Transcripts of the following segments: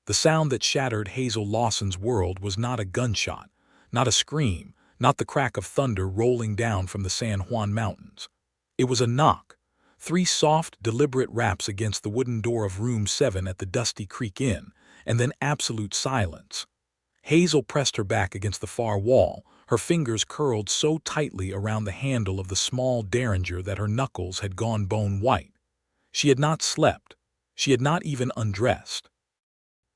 The sound that shattered Hazel Lawson's world was not a gunshot, not a scream, not the crack of thunder rolling down from the San Juan Mountains. It was a knock. 3 soft, deliberate raps against the wooden door of Room 7 at the Dusty Creek Inn, and then absolute silence. Hazel pressed her back against the far wall, her fingers curled so tightly around the handle of the small derringer that her knuckles had gone bone white. She had not slept. She had not even undressed.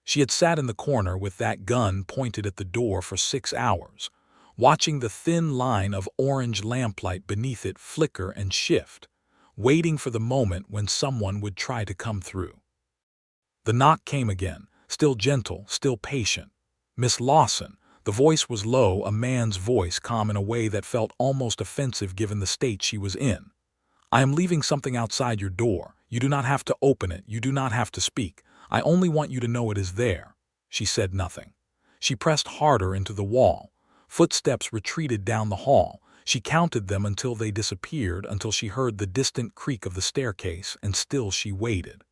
She had sat in the corner with that gun pointed at the door for 6 hours, watching the thin line of orange lamplight beneath it flicker and shift, waiting for the moment when someone would try to come through. The knock came again, still gentle, still patient. "Miss Lawson." The voice was low, a man's voice, calm in a way that felt almost offensive given the state she was in. "I am leaving something outside your door. You do not have to open it, you do not have to speak. I only want you to know it is there." She said nothing. She pressed harder into the wall. Footsteps retreated down the hall. She counted them until they disappeared, until she heard the distant creak of the staircase, and still she waited.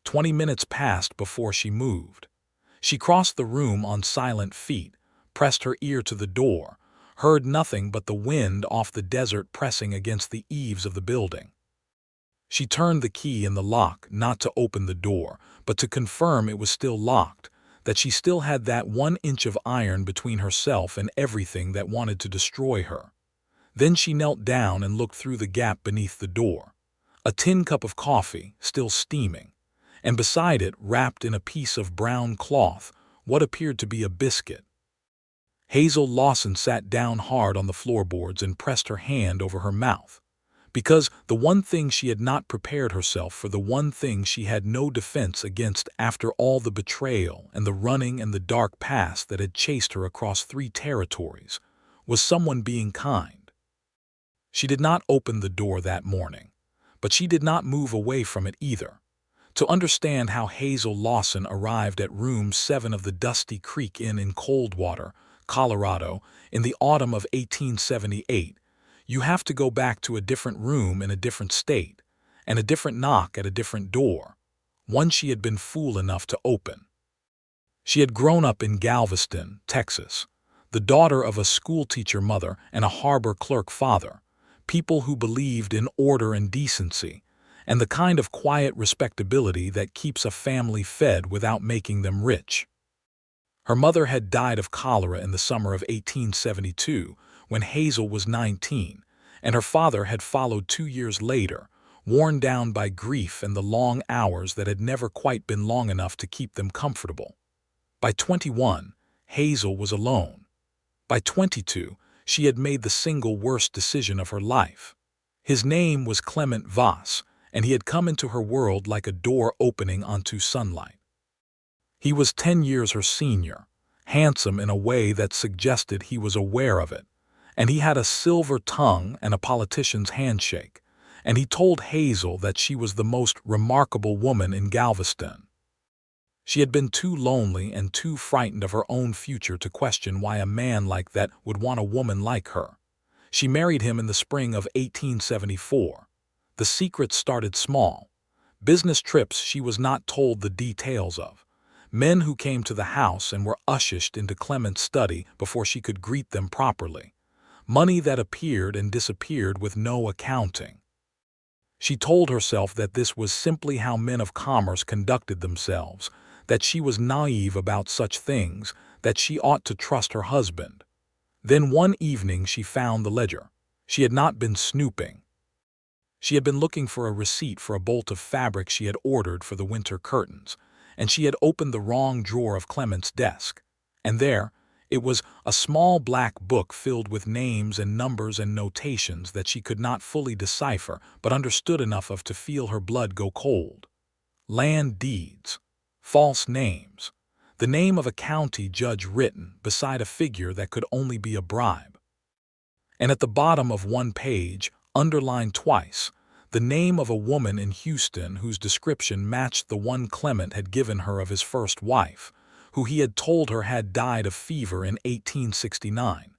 20 minutes passed before she moved. She crossed the room on silent feet, pressed her ear to the door, heard nothing but the wind off the desert pressing against the eaves of the building. She turned the key in the lock, not to open the door, but to confirm it was still locked, that she still had that 1 inch of iron between herself and everything that wanted to destroy her. Then she knelt down and looked through the gap beneath the door. A tin cup of coffee, still steaming, and beside it, wrapped in a piece of brown cloth, what appeared to be a biscuit. Hazel Lawson sat down hard on the floorboards and pressed her hand over her mouth. Because the one thing she had not prepared herself for, the one thing she had no defense against after all the betrayal and the running and the dark past that had chased her across 3 territories, was someone being kind. She did not open the door that morning, but she did not move away from it either. To understand how Hazel Lawson arrived at Room 7 of the Dusty Creek Inn in Coldwater, Colorado, in the autumn of 1878, you have to go back to a different room in a different state, and a different knock at a different door, one she had been fool enough to open. She had grown up in Galveston, Texas, the daughter of a schoolteacher mother and a harbor clerk father, people who believed in order and decency, and the kind of quiet respectability that keeps a family fed without making them rich. Her mother had died of cholera in the summer of 1872, when Hazel was 19, and her father had followed 2 years later, worn down by grief and the long hours that had never quite been long enough to keep them comfortable. By 21, Hazel was alone. By 22, she had made the single worst decision of her life. His name was Clement Voss, and he had come into her world like a door opening onto sunlight. He was 10 years her senior, handsome in a way that suggested he was aware of it, and he had a silver tongue and a politician's handshake, and he told Hazel that she was the most remarkable woman in Galveston. She had been too lonely and too frightened of her own future to question why a man like that would want a woman like her. She married him in the spring of 1874. The secret started small. Business trips she was not told the details of. Men who came to the house and were ushered into Clement's study before she could greet them properly. Money that appeared and disappeared with no accounting. She told herself that this was simply how men of commerce conducted themselves, that she was naive about such things, that she ought to trust her husband. Then one evening she found the ledger. She had not been snooping. She had been looking for a receipt for a bolt of fabric she had ordered for the winter curtains, and she had opened the wrong drawer of Clement's desk. And there, it was a small black book filled with names and numbers and notations that she could not fully decipher but understood enough of to feel her blood go cold. Land deeds. False names. The name of a county judge written beside a figure that could only be a bribe. And at the bottom of one page, underlined twice, the name of a woman in Houston whose description matched the one Clement had given her of his first wife, who he had told her had died of fever in 1869.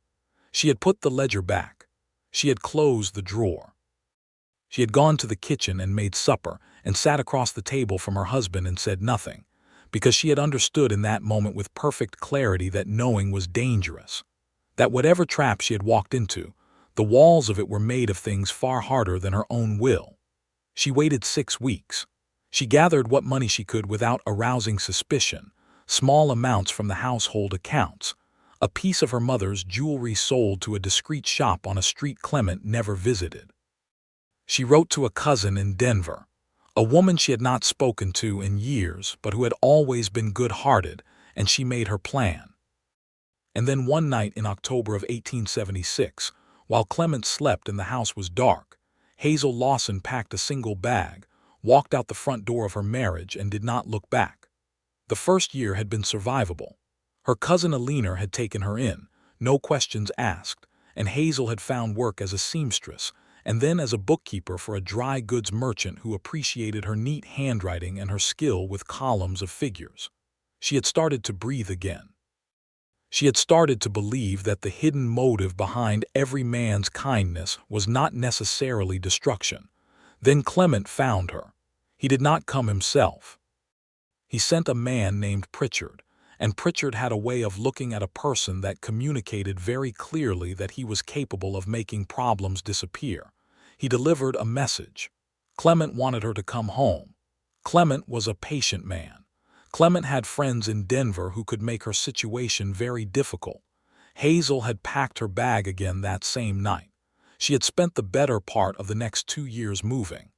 She had put the ledger back. She had closed the drawer. She had gone to the kitchen and made supper and sat across the table from her husband and said nothing, because she had understood in that moment with perfect clarity that knowing was dangerous. That whatever trap she had walked into, the walls of it were made of things far harder than her own will. She waited 6 weeks. She gathered what money she could without arousing suspicion, small amounts from the household accounts, a piece of her mother's jewelry sold to a discreet shop on a street Clement never visited. She wrote to a cousin in Denver, a woman she had not spoken to in years but who had always been good-hearted, and she made her plan. And then one night in October of 1876, while Clement slept and the house was dark, Hazel Lawson packed a single bag, walked out the front door of her marriage, and did not look back. The first year had been survivable. Her cousin Alina had taken her in, no questions asked, and Hazel had found work as a seamstress, and then as a bookkeeper for a dry goods merchant who appreciated her neat handwriting and her skill with columns of figures. She had started to breathe again. She had started to believe that the hidden motive behind every man's kindness was not necessarily destruction. Then Clement found her. He did not come himself. He sent a man named Pritchard, and Pritchard had a way of looking at a person that communicated very clearly that he was capable of making problems disappear. He delivered a message. Clement wanted her to come home. Clement was a patient man. Clement had friends in Denver who could make her situation very difficult. Hazel had packed her bag again that same night. She had spent the better part of the next 2 years moving.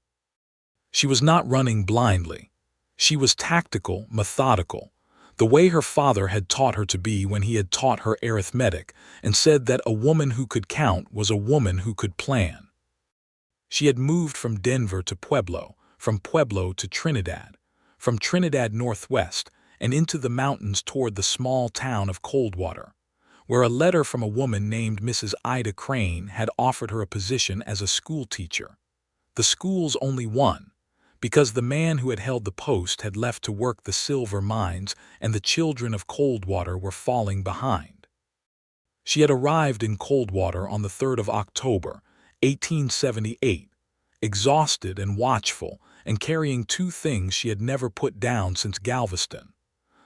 She was not running blindly. She was tactical, methodical, the way her father had taught her to be when he had taught her arithmetic and said that a woman who could count was a woman who could plan. She had moved from Denver to Pueblo, from Pueblo to Trinidad, from Trinidad northwest and into the mountains toward the small town of Coldwater, where a letter from a woman named Mrs. Ida Crane had offered her a position as a school teacher. The school's only one, because the man who had held the post had left to work the silver mines and the children of Coldwater were falling behind. She had arrived in Coldwater on the 3rd of October, 1878, exhausted and watchful, and carrying 2 things she had never put down since Galveston.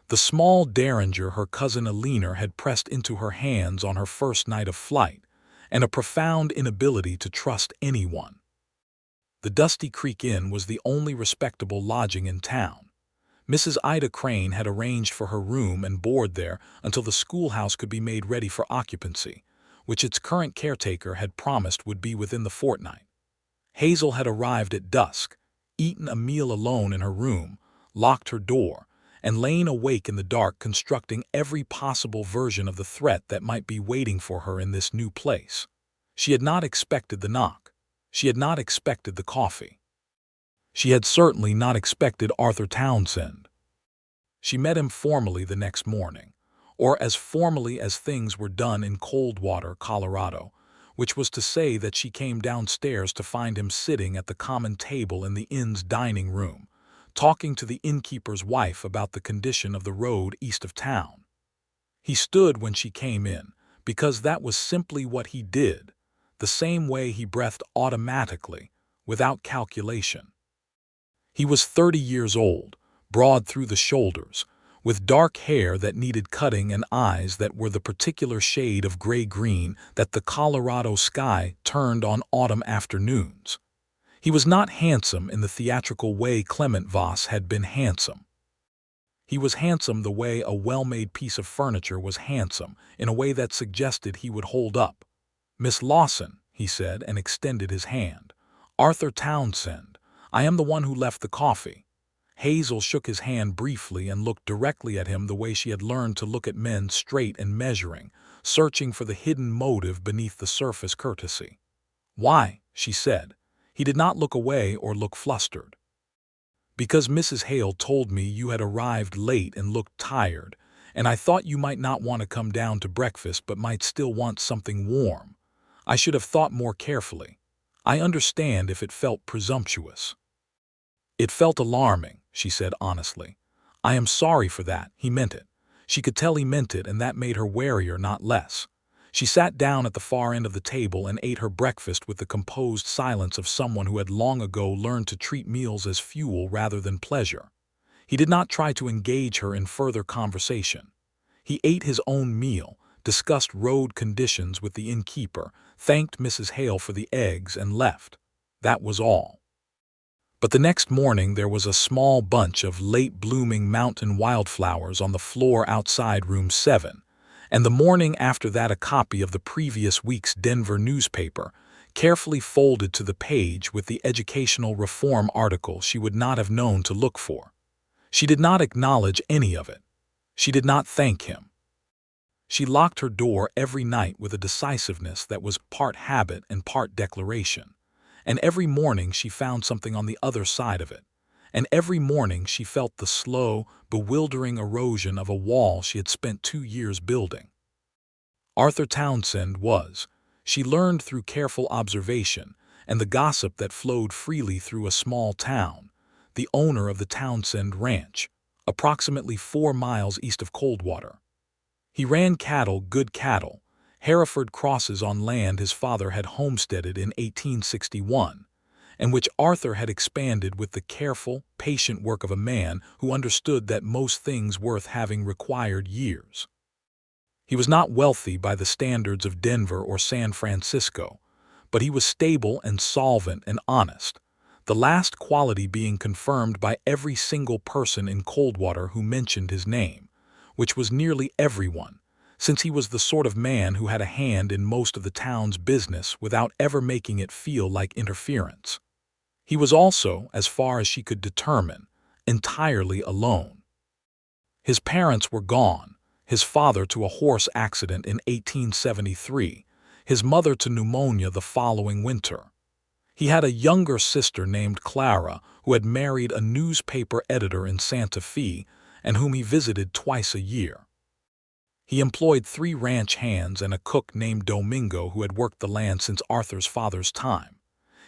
The small derringer her cousin Alina had pressed into her hands on her first night of flight, and a profound inability to trust anyone. The Dusty Creek Inn was the only respectable lodging in town. Mrs. Ida Crane had arranged for her room and board there until the schoolhouse could be made ready for occupancy, which its current caretaker had promised would be within the fortnight. Hazel had arrived at dusk, eaten a meal alone in her room, locked her door, and lain awake in the dark constructing every possible version of the threat that might be waiting for her in this new place. She had not expected the knock. She had not expected the coffee. She had certainly not expected Arthur Townsend. She met him formally the next morning, or as formally as things were done in Coldwater, Colorado, which was to say that she came downstairs to find him sitting at the common table in the inn's dining room, talking to the innkeeper's wife about the condition of the road east of town. He stood when she came in, because that was simply what he did, the same way he breathed automatically, without calculation. He was 30 years old, broad through the shoulders, with dark hair that needed cutting and eyes that were the particular shade of gray-green that the Colorado sky turned on autumn afternoons. He was not handsome in the theatrical way Clement Voss had been handsome. He was handsome the way a well-made piece of furniture was handsome, in a way that suggested he would hold up. "Miss Lawson," he said, and extended his hand. "Arthur Townsend. I am the one who left the coffee." Hazel shook his hand briefly and looked directly at him the way she had learned to look at men, straight and measuring, searching for the hidden motive beneath the surface courtesy. "Why?" she said. He did not look away or look flustered. "Because Mrs. Hale told me you had arrived late and looked tired, and I thought you might not want to come down to breakfast but might still want something warm. I should have thought more carefully. I understand if it felt presumptuous." "It felt alarming," she said honestly. "I am sorry for that." He meant it. She could tell he meant it, and that made her warier, not less. She sat down at the far end of the table and ate her breakfast with the composed silence of someone who had long ago learned to treat meals as fuel rather than pleasure. He did not try to engage her in further conversation. He ate his own meal, discussed road conditions with the innkeeper, thanked Mrs. Hale for the eggs, and left. That was all. But the next morning there was a small bunch of late-blooming mountain wildflowers on the floor outside room 7, and the morning after that a copy of the previous week's Denver newspaper, carefully folded to the page with the educational reform article she would not have known to look for. She did not acknowledge any of it. She did not thank him. She locked her door every night with a decisiveness that was part habit and part declaration. And every morning she found something on the other side of it. And every morning she felt the slow, bewildering erosion of a wall she had spent 2 years building. Arthur Townsend was, she learned through careful observation and the gossip that flowed freely through a small town, the owner of the Townsend Ranch, approximately 4 miles east of Coldwater. He ran cattle, good cattle, Hereford crosses on land his father had homesteaded in 1861, and which Arthur had expanded with the careful, patient work of a man who understood that most things worth having required years. He was not wealthy by the standards of Denver or San Francisco, but he was stable and solvent and honest, the last quality being confirmed by every single person in Coldwater who mentioned his name, which was nearly everyone, since he was the sort of man who had a hand in most of the town's business without ever making it feel like interference. He was also, as far as she could determine, entirely alone. His parents were gone, his father to a horse accident in 1873, his mother to pneumonia the following winter. He had a younger sister named Clara who had married a newspaper editor in Santa Fe and whom he visited twice a year. He employed 3 ranch hands and a cook named Domingo who had worked the land since Arthur's father's time.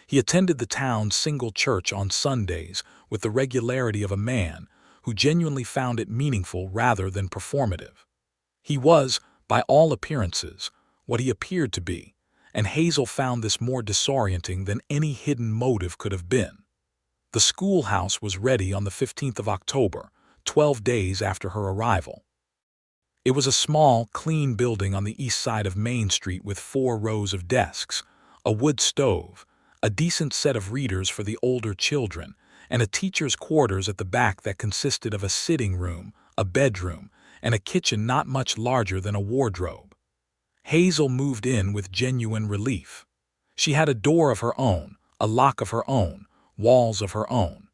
He attended the town's single church on Sundays with the regularity of a man who genuinely found it meaningful rather than performative. He was, by all appearances, what he appeared to be, and Hazel found this more disorienting than any hidden motive could have been. The schoolhouse was ready on the 15th of October, 12 days after her arrival. It was a small, clean building on the east side of Main Street with 4 rows of desks, a wood stove, a decent set of readers for the older children, and a teacher's quarters at the back that consisted of a sitting room, a bedroom, and a kitchen not much larger than a wardrobe. Hazel moved in with genuine relief. She had a door of her own, a lock of her own, walls of her own.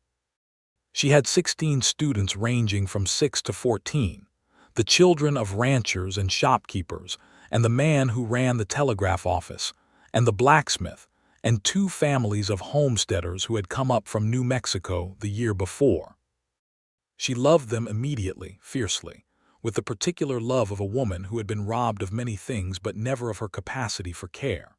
She had 16 students ranging from 6 to 14. The children of ranchers and shopkeepers, and the man who ran the telegraph office, and the blacksmith, and 2 families of homesteaders who had come up from New Mexico the year before. She loved them immediately, fiercely, with the particular love of a woman who had been robbed of many things but never of her capacity for care.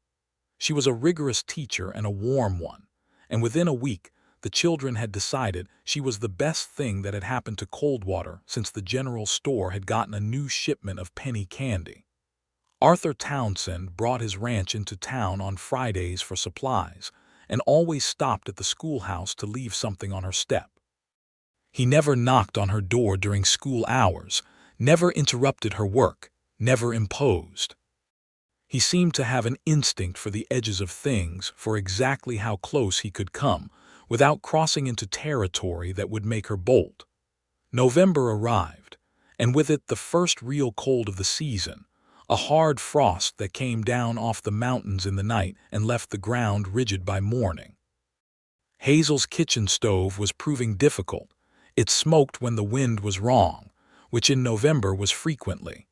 She was a rigorous teacher and a warm one, and within a week, the children had decided she was the best thing that had happened to Coldwater since the general store had gotten a new shipment of penny candy. Arthur Townsend brought his ranch into town on Fridays for supplies and always stopped at the schoolhouse to leave something on her step. He never knocked on her door during school hours, never interrupted her work, never imposed. He seemed to have an instinct for the edges of things, for exactly how close he could come, without crossing into territory that would make her bolt. November arrived, and with it the first real cold of the season, a hard frost that came down off the mountains in the night and left the ground rigid by morning. Hazel's kitchen stove was proving difficult. It smoked when the wind was wrong, which in November was frequently,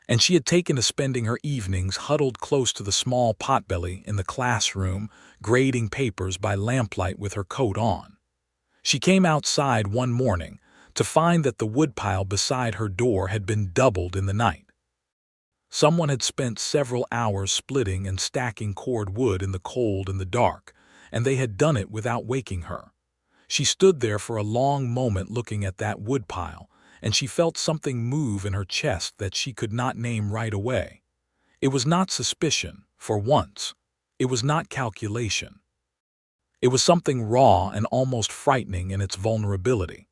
and she had taken to spending her evenings huddled close to the small potbelly in the classroom, grading papers by lamplight with her coat on. She came outside one morning to find that the woodpile beside her door had been doubled in the night. Someone had spent several hours splitting and stacking cord wood in the cold and the dark, and they had done it without waking her. She stood there for a long moment looking at that woodpile, and she felt something move in her chest that she could not name right away. It was not suspicion, for once. It was not calculation. It was something raw and almost frightening in its vulnerability.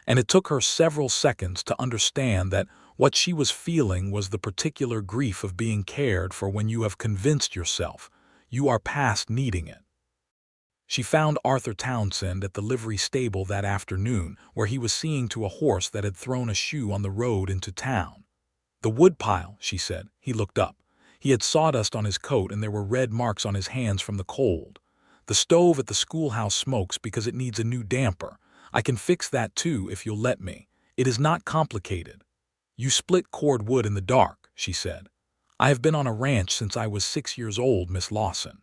and it took her several seconds to understand that what she was feeling was the particular grief of being cared for when you have convinced yourself you are past needing it. She found Arthur Townsend at the livery stable that afternoon, where he was seeing to a horse that had thrown a shoe on the road into town. "The woodpile," she said. He looked up. He had sawdust on his coat and there were red marks on his hands from the cold. "The stove at the schoolhouse smokes because it needs a new damper. I can fix that too if you'll let me. It is not complicated." "You split cord wood in the dark," she said. "I have been on a ranch since I was 6 years old, Miss Lawson.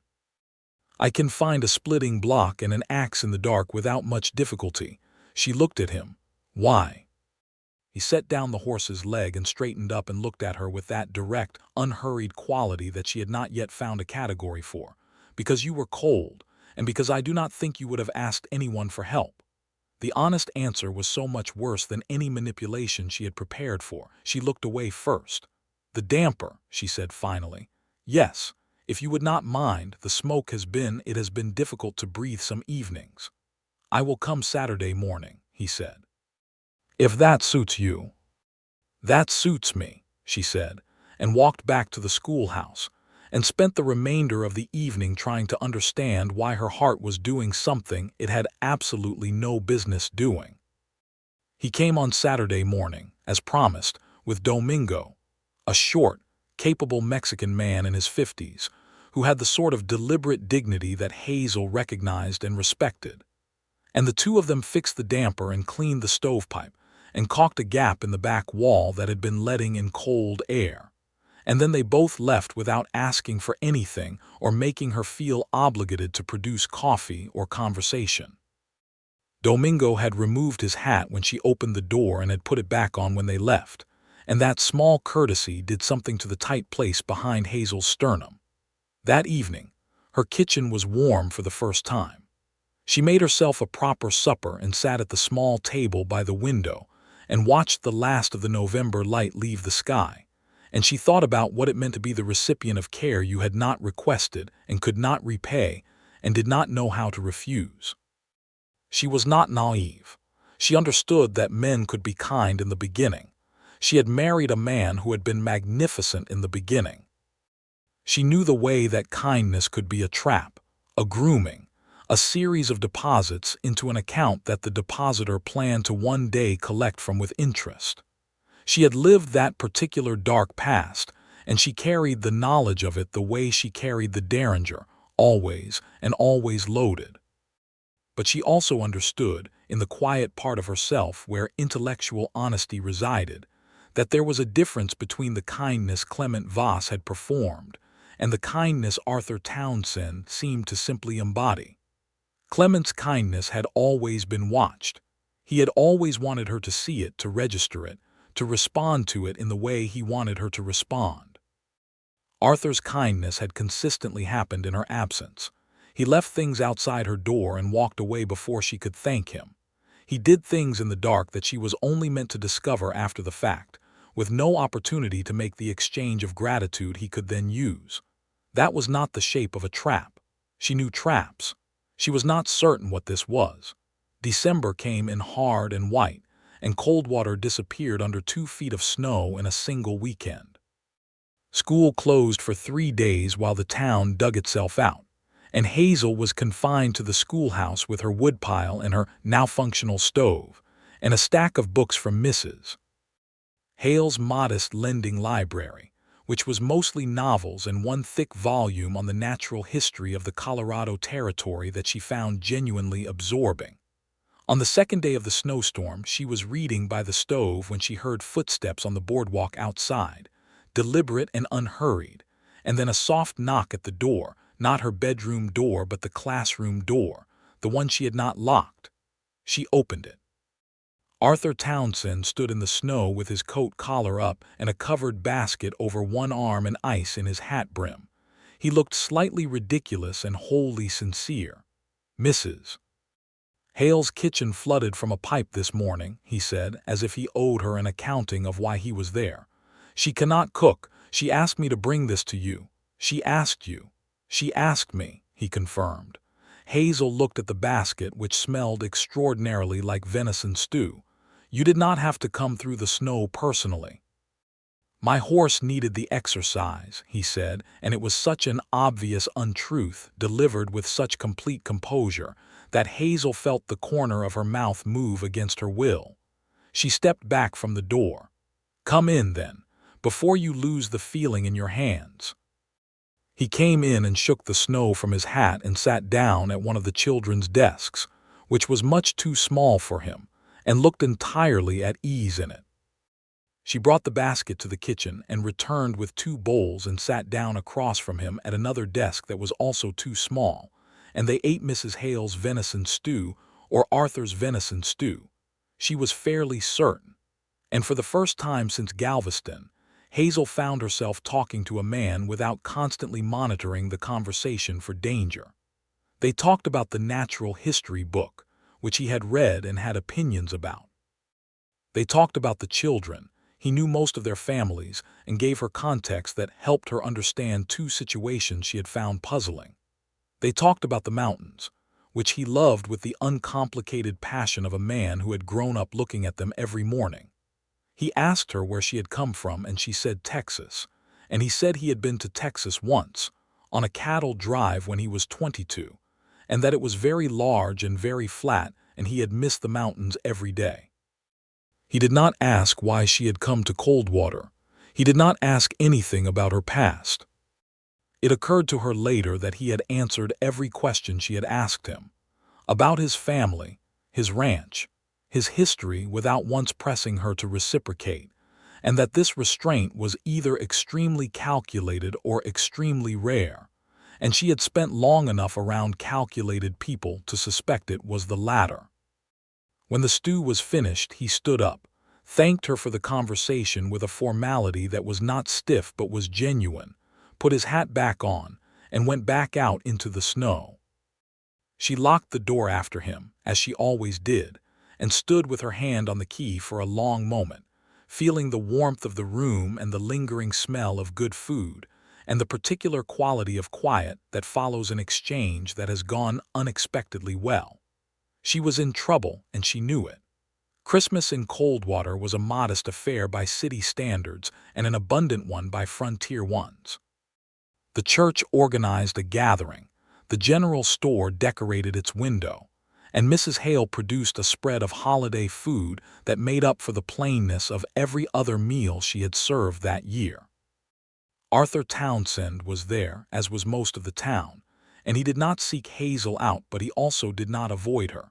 I can find a splitting block and an axe in the dark without much difficulty." She looked at him. "Why?" He set down the horse's leg and straightened up and looked at her with that direct, unhurried quality that she had not yet found a category for. "Because you were cold, and because I do not think you would have asked anyone for help." The honest answer was so much worse than any manipulation she had prepared for. She looked away first. "The damper," she said finally. "Yes. If you would not mind, it has been difficult to breathe some evenings." "I will come Saturday morning," he said. "If that suits you." "That suits me," she said, and walked back to the schoolhouse, and spent the remainder of the evening trying to understand why her heart was doing something it had absolutely no business doing. He came on Saturday morning, as promised, with Domingo, a short, capable Mexican man in his 50s, who had the sort of deliberate dignity that Hazel recognized and respected. And the two of them fixed the damper and cleaned the stovepipe, and caulked a gap in the back wall that had been letting in cold air. And then they both left without asking for anything or making her feel obligated to produce coffee or conversation. Domingo had removed his hat when she opened the door and had put it back on when they left, and that small courtesy did something to the tight place behind Hazel's sternum. That evening, her kitchen was warm for the first time. She made herself a proper supper and sat at the small table by the window and watched the last of the November light leave the sky, and she thought about what it meant to be the recipient of care you had not requested and could not repay and did not know how to refuse. She was not naive. She understood that men could be kind in the beginning. She had married a man who had been magnificent in the beginning. She knew the way that kindness could be a trap, a grooming, a series of deposits into an account that the depositor planned to one day collect from with interest. She had lived that particular dark past, and she carried the knowledge of it the way she carried the derringer, always and always loaded. But she also understood, in the quiet part of herself where intellectual honesty resided, that there was a difference between the kindness Clement Voss had performed and the kindness Arthur Townsend seemed to simply embody. Clement's kindness had always been watched. He had always wanted her to see it, to register it, to respond to it in the way he wanted her to respond. Arthur's kindness had consistently happened in her absence. He left things outside her door and walked away before she could thank him. He did things in the dark that she was only meant to discover after the fact, with no opportunity to make the exchange of gratitude he could then use. That was not the shape of a trap. She knew traps. She was not certain what this was. December came in hard and white, and Coldwater disappeared under 2 feet of snow in a single weekend. School closed for 3 days while the town dug itself out, and Hazel was confined to the schoolhouse with her woodpile and her now-functional stove, and a stack of books from Mrs. Hale's modest lending library, which was mostly novels and one thick volume on the natural history of the Colorado Territory that she found genuinely absorbing. On the second day of the snowstorm, she was reading by the stove when she heard footsteps on the boardwalk outside, deliberate and unhurried, and then a soft knock at the door, not her bedroom door but the classroom door, the one she had not locked. She opened it. Arthur Townsend stood in the snow with his coat collar up and a covered basket over one arm and ice in his hat brim. He looked slightly ridiculous and wholly sincere. "Mrs. Hale's kitchen flooded from a pipe this morning," he said, as if he owed her an accounting of why he was there. "She cannot cook. She asked me to bring this to you." "She asked you." "She asked me," he confirmed. Hazel looked at the basket, which smelled extraordinarily like venison stew. You did not have to come through the snow personally. My horse needed the exercise, he said, and it was such an obvious untruth, delivered with such complete composure, that Hazel felt the corner of her mouth move against her will. She stepped back from the door. Come in, then, before you lose the feeling in your hands. He came in and shook the snow from his hat and sat down at one of the children's desks, which was much too small for him, and looked entirely at ease in it. She brought the basket to the kitchen and returned with 2 bowls and sat down across from him at another desk that was also too small, and they ate Mrs. Hale's venison stew, or Arthur's venison stew. She was fairly certain. And for the first time since Galveston, Hazel found herself talking to a man without constantly monitoring the conversation for danger. They talked about the natural history book, which he had read and had opinions about. They talked about the children. He knew most of their families and gave her context that helped her understand 2 situations she had found puzzling. They talked about the mountains, which he loved with the uncomplicated passion of a man who had grown up looking at them every morning. He asked her where she had come from, and she said Texas, and he said he had been to Texas once, on a cattle drive when he was 22, and that it was very large and very flat, and he had missed the mountains every day. He did not ask why she had come to Coldwater. He did not ask anything about her past. It occurred to her later that he had answered every question she had asked him, about his family, his ranch, his history, without once pressing her to reciprocate, and that this restraint was either extremely calculated or extremely rare, and she had spent long enough around calculated people to suspect it was the latter. When the stew was finished, he stood up, thanked her for the conversation with a formality that was not stiff but was genuine, put his hat back on, and went back out into the snow. She locked the door after him, as she always did, and stood with her hand on the key for a long moment, feeling the warmth of the room and the lingering smell of good food, and the particular quality of quiet that follows an exchange that has gone unexpectedly well. She was in trouble, and she knew it. Christmas in Coldwater was a modest affair by city standards and an abundant one by frontier ones. The church organized a gathering, the general store decorated its window, and Mrs. Hale produced a spread of holiday food that made up for the plainness of every other meal she had served that year. Arthur Townsend was there, as was most of the town, and he did not seek Hazel out, but he also did not avoid her,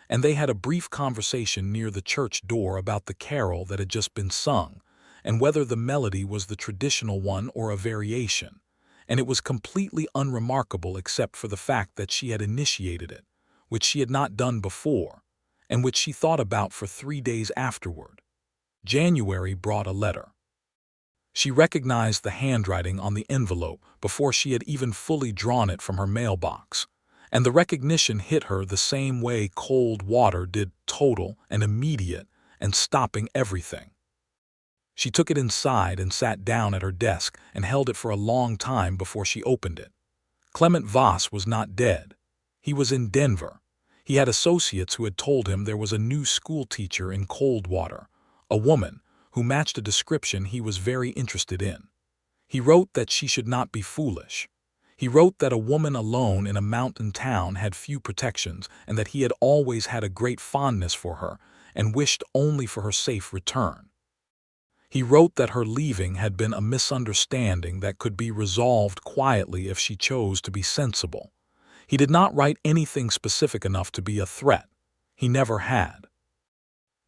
and they had a brief conversation near the church door about the carol that had just been sung, and whether the melody was the traditional one or a variation, and it was completely unremarkable except for the fact that she had initiated it, which she had not done before, and which she thought about for 3 days afterward. January brought a letter. She recognized the handwriting on the envelope before she had even fully drawn it from her mailbox, and the recognition hit her the same way Coldwater did, total and immediate and stopping everything. She took it inside and sat down at her desk and held it for a long time before she opened it. Clement Voss was not dead. He was in Denver. He had associates who had told him there was a new school teacher in Coldwater, a woman who matched a description he was very interested in. He wrote that she should not be foolish. He wrote that a woman alone in a mountain town had few protections and that he had always had a great fondness for her and wished only for her safe return. He wrote that her leaving had been a misunderstanding that could be resolved quietly if she chose to be sensible. He did not write anything specific enough to be a threat. He never had.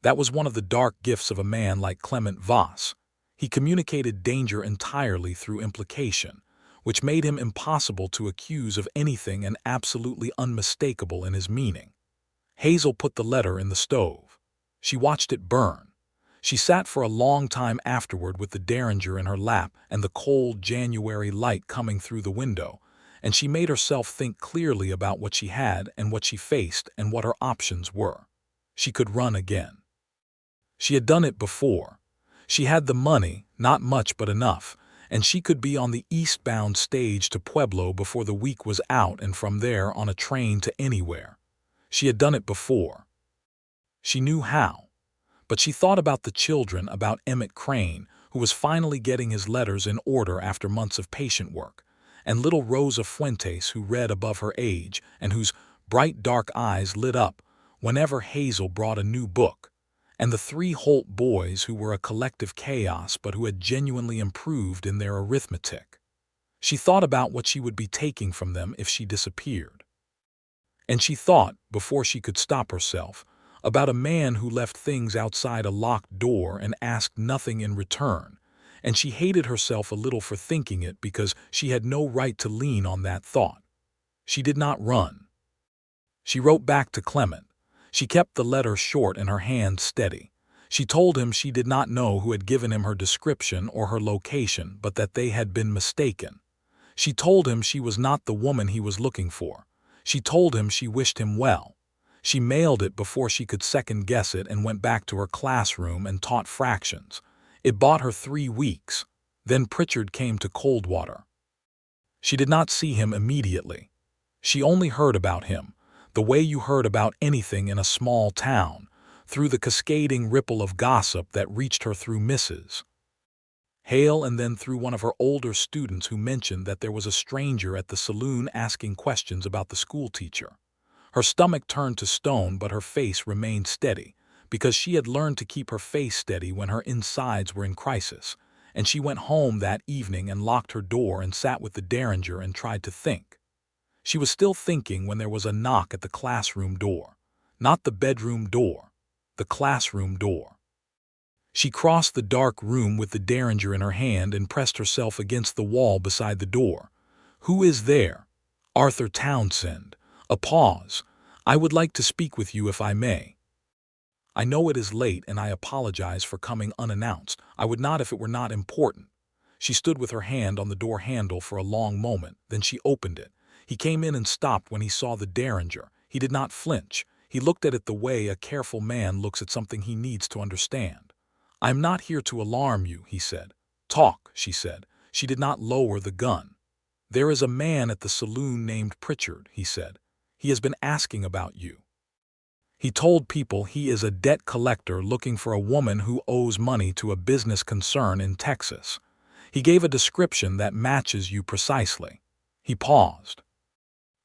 That was one of the dark gifts of a man like Clement Voss. He communicated danger entirely through implication, which made him impossible to accuse of anything and absolutely unmistakable in his meaning. Hazel put the letter in the stove. She watched it burn. She sat for a long time afterward with the derringer in her lap and the cold January light coming through the window, and she made herself think clearly about what she had and what she faced and what her options were. She could run again. She had done it before. She had the money, not much but enough, and she could be on the eastbound stage to Pueblo before the week was out and from there on a train to anywhere. She had done it before. She knew how. But she thought about the children, about Emmett Crane, who was finally getting his letters in order after months of patient work, and little Rosa Fuentes, who read above her age and whose bright dark eyes lit up whenever Hazel brought a new book, and the three Holt boys who were a collective chaos but who had genuinely improved in their arithmetic. She thought about what she would be taking from them if she disappeared. And she thought, before she could stop herself, about a man who left things outside a locked door and asked nothing in return, and she hated herself a little for thinking it because she had no right to lean on that thought. She did not run. She wrote back to Clement. She kept the letter short and her hand steady. She told him she did not know who had given him her description or her location, but that they had been mistaken. She told him she was not the woman he was looking for. She told him she wished him well. She mailed it before she could second-guess it and went back to her classroom and taught fractions. It bought her 3 weeks. Then Pritchard came to Coldwater. She did not see him immediately. She only heard about him, the way you heard about anything in a small town, through the cascading ripple of gossip that reached her through Mrs. Hale and then through one of her older students who mentioned that there was a stranger at the saloon asking questions about the schoolteacher. Her stomach turned to stone, but her face remained steady, because she had learned to keep her face steady when her insides were in crisis, and she went home that evening and locked her door and sat with the derringer and tried to think. She was still thinking when there was a knock at the classroom door. Not the bedroom door, the classroom door. She crossed the dark room with the derringer in her hand and pressed herself against the wall beside the door. "Who is there?" "Arthur Townsend." A pause. "I would like to speak with you if I may." "I know it is late and I apologize for coming unannounced. I would not if it were not important." She stood with her hand on the door handle for a long moment, then she opened it. He came in and stopped when he saw the derringer. He did not flinch. He looked at it the way a careful man looks at something he needs to understand. "I am not here to alarm you," he said. "Talk," she said. She did not lower the gun. "There is a man at the saloon named Pritchard," he said. "He has been asking about you. He told people he is a debt collector looking for a woman who owes money to a business concern in Texas. He gave a description that matches you precisely." He paused.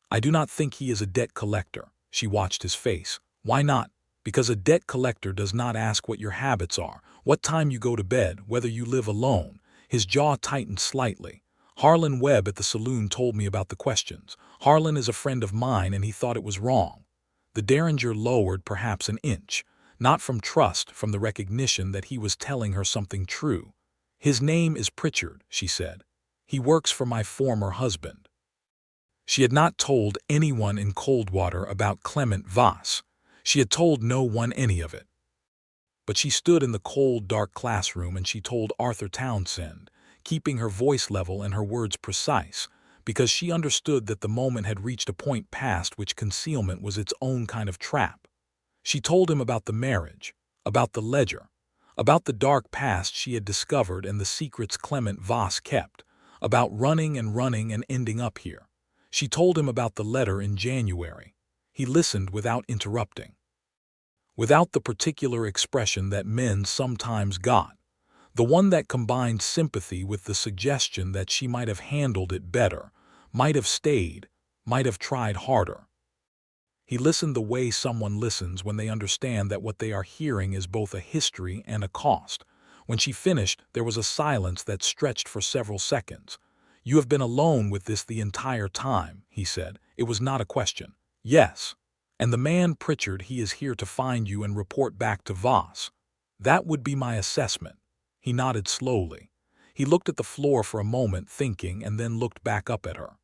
"I do not think he is a debt collector." She watched his face. "Why not?" "Because a debt collector does not ask what your habits are, what time you go to bed, whether you live alone." His jaw tightened slightly. "Harlan Webb at the saloon told me about the questions. Harlan is a friend of mine and he thought it was wrong." The derringer lowered perhaps an inch, not from trust, from the recognition that he was telling her something true. "His name is Pritchard," she said. "He works for my former husband." She had not told anyone in Coldwater about Clement Voss. She had told no one any of it. But she stood in the cold, dark classroom and she told Arthur Townsend, keeping her voice level and her words precise, because she understood that the moment had reached a point past which concealment was its own kind of trap. She told him about the marriage, about the ledger, about the dark past she had discovered and the secrets Clement Voss kept, about running and ending up here. She told him about the letter in January. He listened without interrupting, without the particular expression that men sometimes got, the one that combined sympathy with the suggestion that she might have handled it better, might have stayed, might have tried harder. He listened the way someone listens when they understand that what they are hearing is both a history and a cost. When she finished, there was a silence that stretched for several seconds. "You have been alone with this the entire time," he said. It was not a question. "Yes. And the man Pritchard, he is here to find you and report back to Voss." "That would be my assessment." He nodded slowly. He looked at the floor for a moment, thinking, and then looked back up at her.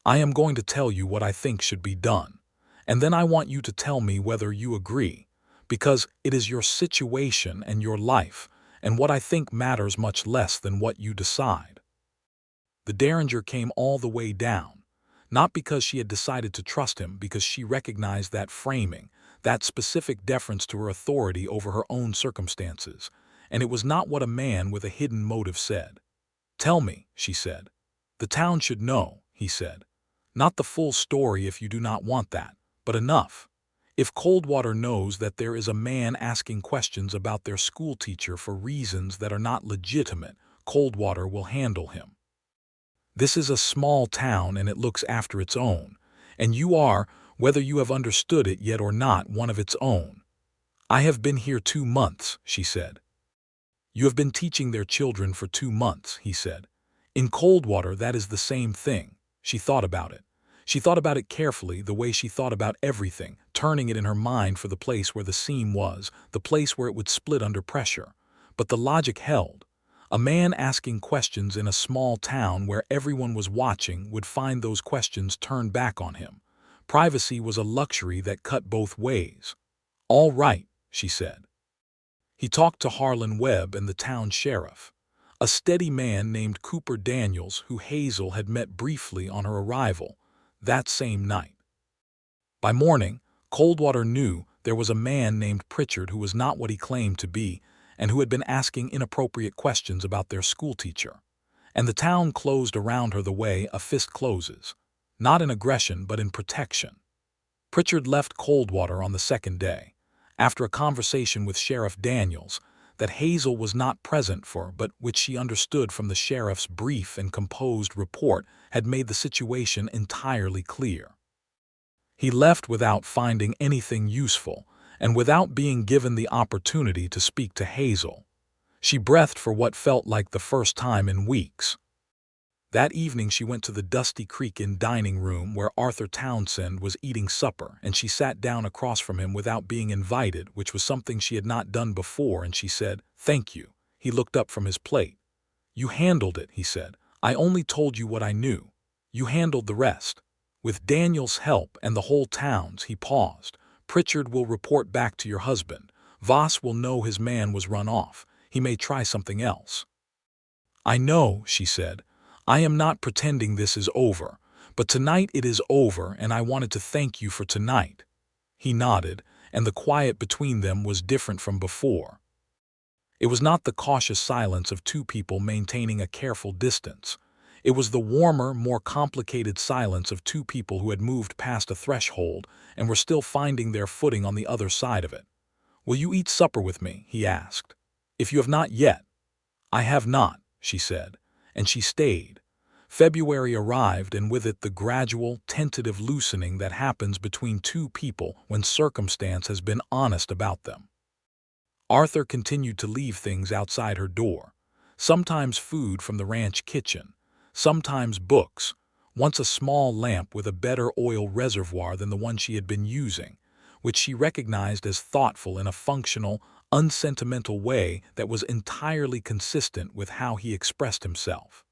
"I am going to tell you what I think should be done. And then I want you to tell me whether you agree, because it is your situation and your life, and what I think matters much less than what you decide." The derringer came all the way down, not because she had decided to trust him, because she recognized that framing, that specific deference to her authority over her own circumstances, and it was not what a man with a hidden motive said. "Tell me," she said. "The town should know," he said. "Not the full story if you do not want that, but enough. If Coldwater knows that there is a man asking questions about their schoolteacher for reasons that are not legitimate, Coldwater will handle him. This is a small town and it looks after its own, and you are, whether you have understood it yet or not, one of its own. I have been here 2 months, she said. You have been teaching their children for 2 months, he said. In Coldwater, that is the same thing. She thought about it. She thought about it carefully, the way she thought about everything, turning it in her mind for the place where the seam was, the place where it would split under pressure. But the logic held. A man asking questions in a small town where everyone was watching would find those questions turned back on him. Privacy was a luxury that cut both ways. All right, she said. He talked to Harlan Webb and the town sheriff, a steady man named Cooper Daniels who Hazel had met briefly on her arrival that same night. By morning, Coldwater knew there was a man named Pritchard who was not what he claimed to be and who had been asking inappropriate questions about their schoolteacher. And the town closed around her the way a fist closes, not in aggression but in protection. Pritchard left Coldwater on the second day, after a conversation with Sheriff Daniels that Hazel was not present for but which she understood from the sheriff's brief and composed report had made the situation entirely clear. He left without finding anything useful and without being given the opportunity to speak to Hazel. She breathed for what felt like the first time in weeks. That evening she went to the Dusty Creek Inn dining room where Arthur Townsend was eating supper, and she sat down across from him without being invited, which was something she had not done before, and she said, "Thank you." He looked up from his plate. "You handled it," he said. "I only told you what I knew. You handled the rest. With Daniel's help and the whole town's," he paused. "Pritchard will report back to your husband. Voss will know his man was run off. He may try something else." "I know," she said. "I am not pretending this is over, but tonight it is over, and I wanted to thank you for tonight." He nodded, and the quiet between them was different from before. It was not the cautious silence of two people maintaining a careful distance. It was the warmer, more complicated silence of two people who had moved past a threshold and were still finding their footing on the other side of it. "Will you eat supper with me?" he asked. "If you have not yet." "I have not," she said, and she stayed. February arrived, and with it the gradual, tentative loosening that happens between two people when circumstance has been honest about them. Arthur continued to leave things outside her door, sometimes food from the ranch kitchen, sometimes books, once a small lamp with a better oil reservoir than the one she had been using, which she recognized as thoughtful in a functional, unsentimental way that was entirely consistent with how he expressed himself.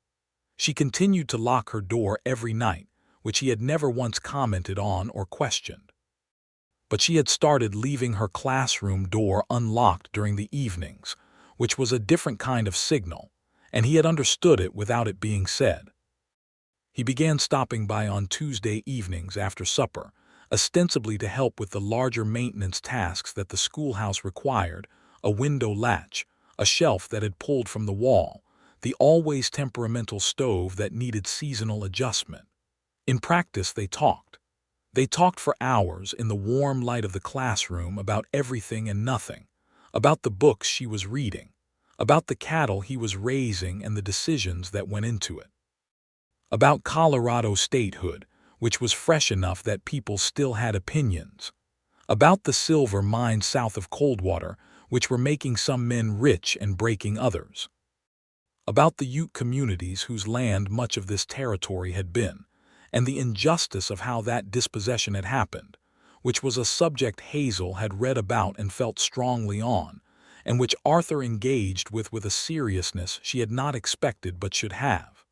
She continued to lock her door every night, which he had never once commented on or questioned. But she had started leaving her classroom door unlocked during the evenings, which was a different kind of signal, and he had understood it without it being said. He began stopping by on Tuesday evenings after supper, ostensibly to help with the larger maintenance tasks that the schoolhouse required: a window latch, a shelf that had pulled from the wall, the always temperamental stove that needed seasonal adjustment. In practice, they talked. They talked for hours in the warm light of the classroom about everything and nothing, about the books she was reading, about the cattle he was raising and the decisions that went into it, about Colorado statehood, which was fresh enough that people still had opinions, about the silver mines south of Coldwater, which were making some men rich and breaking others, about the Ute communities whose land much of this territory had been, and the injustice of how that dispossession had happened, which was a subject Hazel had read about and felt strongly on, and which Arthur engaged with a seriousness she had not expected but should have.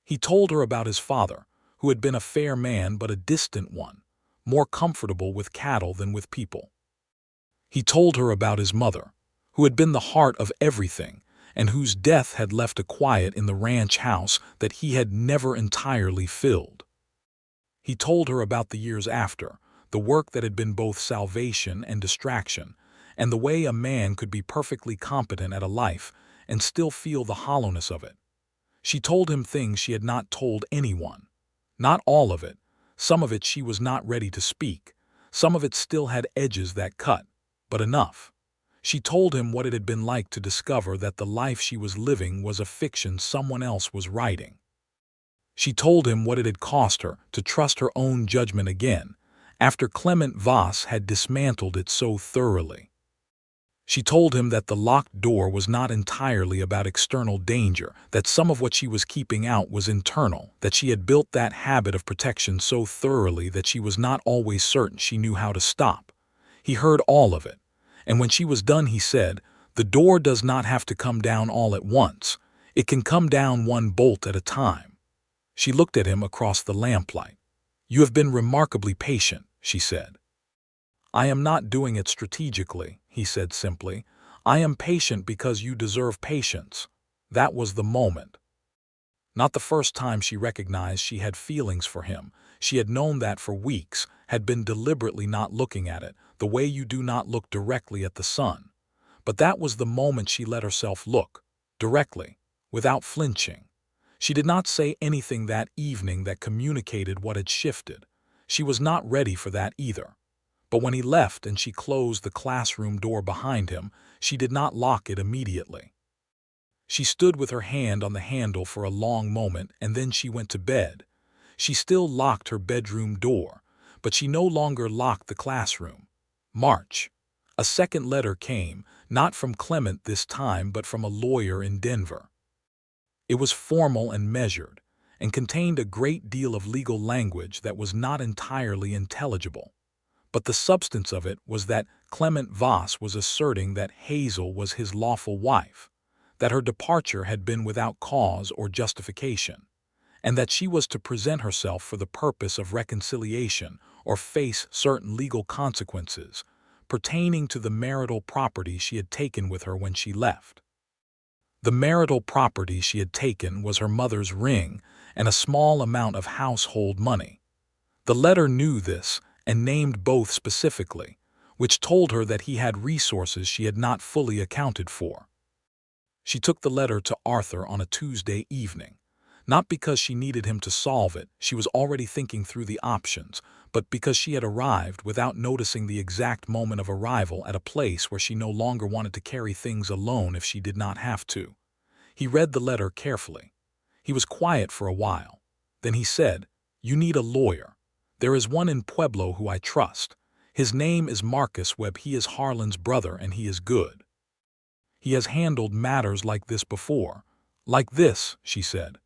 He told her about his father, who had been a fair man but a distant one, more comfortable with cattle than with people. He told her about his mother, who had been the heart of everything, and whose death had left a quiet in the ranch house that he had never entirely filled. He told her about the years after, the work that had been both salvation and distraction, and the way a man could be perfectly competent at a life and still feel the hollowness of it. She told him things she had not told anyone. Not all of it. Some of it she was not ready to speak. Some of it still had edges that cut, but enough. She told him what it had been like to discover that the life she was living was a fiction someone else was writing. She told him what it had cost her to trust her own judgment again, after Clement Voss had dismantled it so thoroughly. She told him that the locked door was not entirely about external danger, that some of what she was keeping out was internal, that she had built that habit of protection so thoroughly that she was not always certain she knew how to stop. He heard all of it, and when she was done he said, "The door does not have to come down all at once. It can come down one bolt at a time." She looked at him across the lamplight. "You have been remarkably patient," she said. "I am not doing it strategically," he said simply. "I am patient because you deserve patience." That was the moment. Not the first time she recognized she had feelings for him. She had known that for weeks, had been deliberately not looking at it, the way you do not look directly at the sun. But that was the moment she let herself look, directly, without flinching. She did not say anything that evening that communicated what had shifted. She was not ready for that either. But when he left and she closed the classroom door behind him, she did not lock it immediately. She stood with her hand on the handle for a long moment, and then she went to bed. She still locked her bedroom door, but she no longer locked the classroom. March. A second letter came, not from Clement this time but from a lawyer in Denver. It was formal and measured, and contained a great deal of legal language that was not entirely intelligible. But the substance of it was that Clement Voss was asserting that Hazel was his lawful wife, that her departure had been without cause or justification, and that she was to present herself for the purpose of reconciliation or face certain legal consequences pertaining to the marital property she had taken with her when she left. The marital property she had taken was her mother's ring and a small amount of household money. The letter knew this and named both specifically, which told her that he had resources she had not fully accounted for. She took the letter to Arthur on a Tuesday evening, not because she needed him to solve it, she was already thinking through the options, but because she had arrived without noticing the exact moment of arrival at a place where she no longer wanted to carry things alone if she did not have to. He read the letter carefully. He was quiet for a while. Then he said, "You need a lawyer. There is one in Pueblo who I trust. His name is Marcus Webb. He is Harlan's brother and he is good. He has handled matters like this before." "Like this," she said.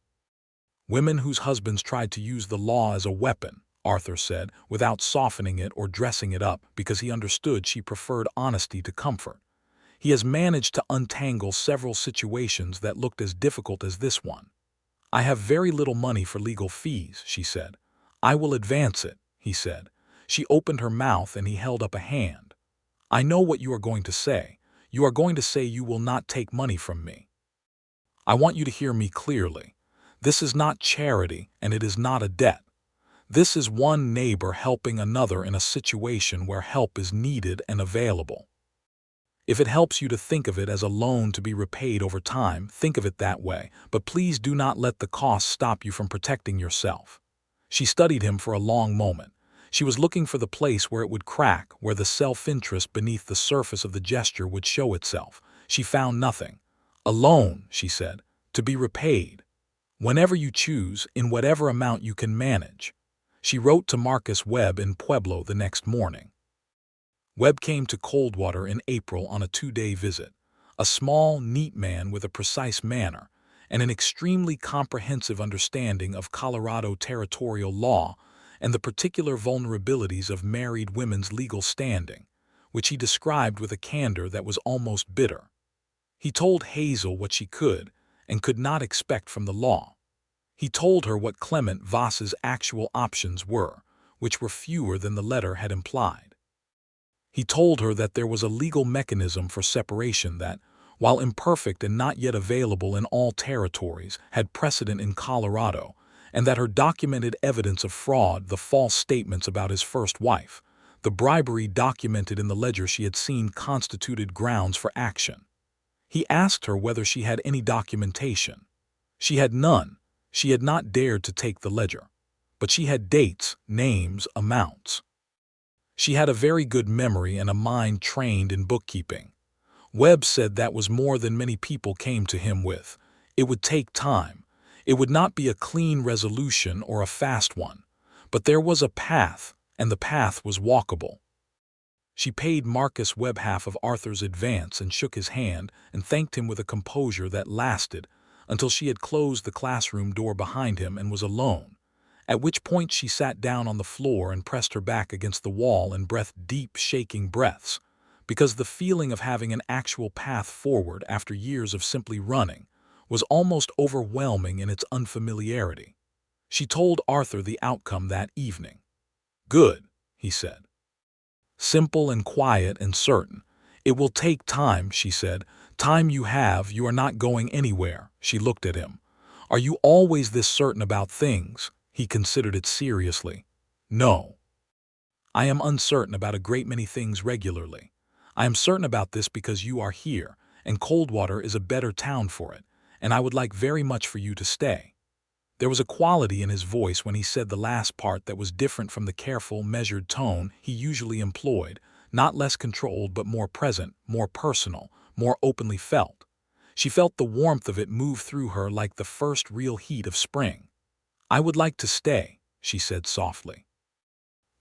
"Women whose husbands tried to use the law as a weapon," Arthur said, without softening it or dressing it up, because he understood she preferred honesty to comfort. "He has managed to untangle several situations that looked as difficult as this one." "I have very little money for legal fees," she said. "I will advance it," he said. She opened her mouth and he held up a hand. "I know what you are going to say. You are going to say you will not take money from me. I want you to hear me clearly. This is not charity and it is not a debt. This is one neighbor helping another in a situation where help is needed and available. If it helps you to think of it as a loan to be repaid over time, think of it that way, but please do not let the cost stop you from protecting yourself." She studied him for a long moment. She was looking for the place where it would crack, where the self-interest beneath the surface of the gesture would show itself. She found nothing. "A loan," she said, "to be repaid. Whenever you choose, in whatever amount you can manage." She wrote to Marcus Webb in Pueblo the next morning. Webb came to Coldwater in April on a 2-day visit, a small, neat man with a precise manner and an extremely comprehensive understanding of Colorado territorial law and the particular vulnerabilities of married women's legal standing, which he described with a candor that was almost bitter. He told Hazel what she could and could not expect from the law. He told her what Clement Voss's actual options were, which were fewer than the letter had implied. He told her that there was a legal mechanism for separation that, while imperfect and not yet available in all territories, had precedent in Colorado, and that her documented evidence of fraud, the false statements about his first wife, the bribery documented in the ledger she had seen, constituted grounds for action. He asked her whether she had any documentation. She had none. She had not dared to take the ledger. But she had dates, names, amounts. She had a very good memory and a mind trained in bookkeeping. Webb said that was more than many people came to him with. It would take time. It would not be a clean resolution or a fast one. But there was a path, and the path was walkable. She paid Marcus Webb half of Arthur's advance and shook his hand and thanked him with a composure that lasted until she had closed the classroom door behind him and was alone, at which point she sat down on the floor and pressed her back against the wall and breathed deep, shaking breaths, because the feeling of having an actual path forward after years of simply running was almost overwhelming in its unfamiliarity. She told Arthur the outcome that evening. "Good," he said. "Simple and quiet and certain. It will take time," she said. "Time you have, you are not going anywhere." She looked at him. "Are you always this certain about things?" He considered it seriously. "No. I am uncertain about a great many things regularly. I am certain about this because you are here, and Coldwater is a better town for it, and I would like very much for you to stay." There was a quality in his voice when he said the last part that was different from the careful, measured tone he usually employed, not less controlled but more present, more personal, more openly felt. She felt the warmth of it move through her like the first real heat of spring. "I would like to stay," she said softly.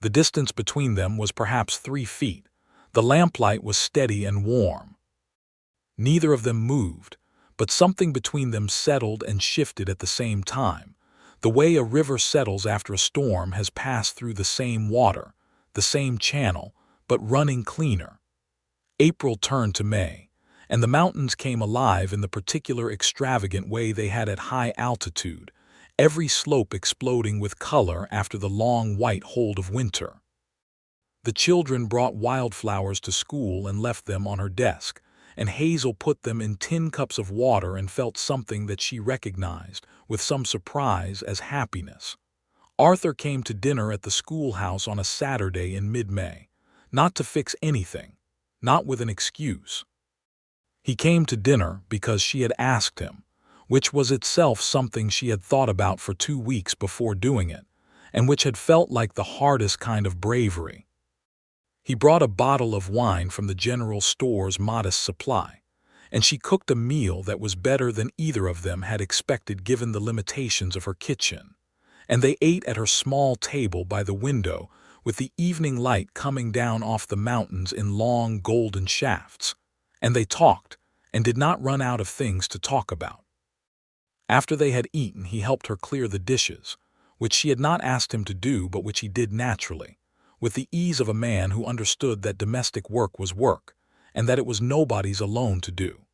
The distance between them was perhaps 3 feet. The lamplight was steady and warm. Neither of them moved, but something between them settled and shifted at the same time. The way a river settles after a storm has passed through the same water, the same channel, but running cleaner. April turned to May, and the mountains came alive in the particular extravagant way they had at high altitude, every slope exploding with color after the long white hold of winter. The children brought wildflowers to school and left them on her desk, and Hazel put them in tin cups of water and felt something that she recognized, with some surprise, as happiness. Arthur came to dinner at the schoolhouse on a Saturday in mid-May, not to fix anything, not with an excuse. He came to dinner because she had asked him, which was itself something she had thought about for 2 weeks before doing it, and which had felt like the hardest kind of bravery. He brought a bottle of wine from the general store's modest supply, and she cooked a meal that was better than either of them had expected given the limitations of her kitchen, and they ate at her small table by the window with the evening light coming down off the mountains in long golden shafts, and they talked and did not run out of things to talk about. After they had eaten, he helped her clear the dishes, which she had not asked him to do but which he did naturally, with the ease of a man who understood that domestic work was work, and that it was nobody's alone to do.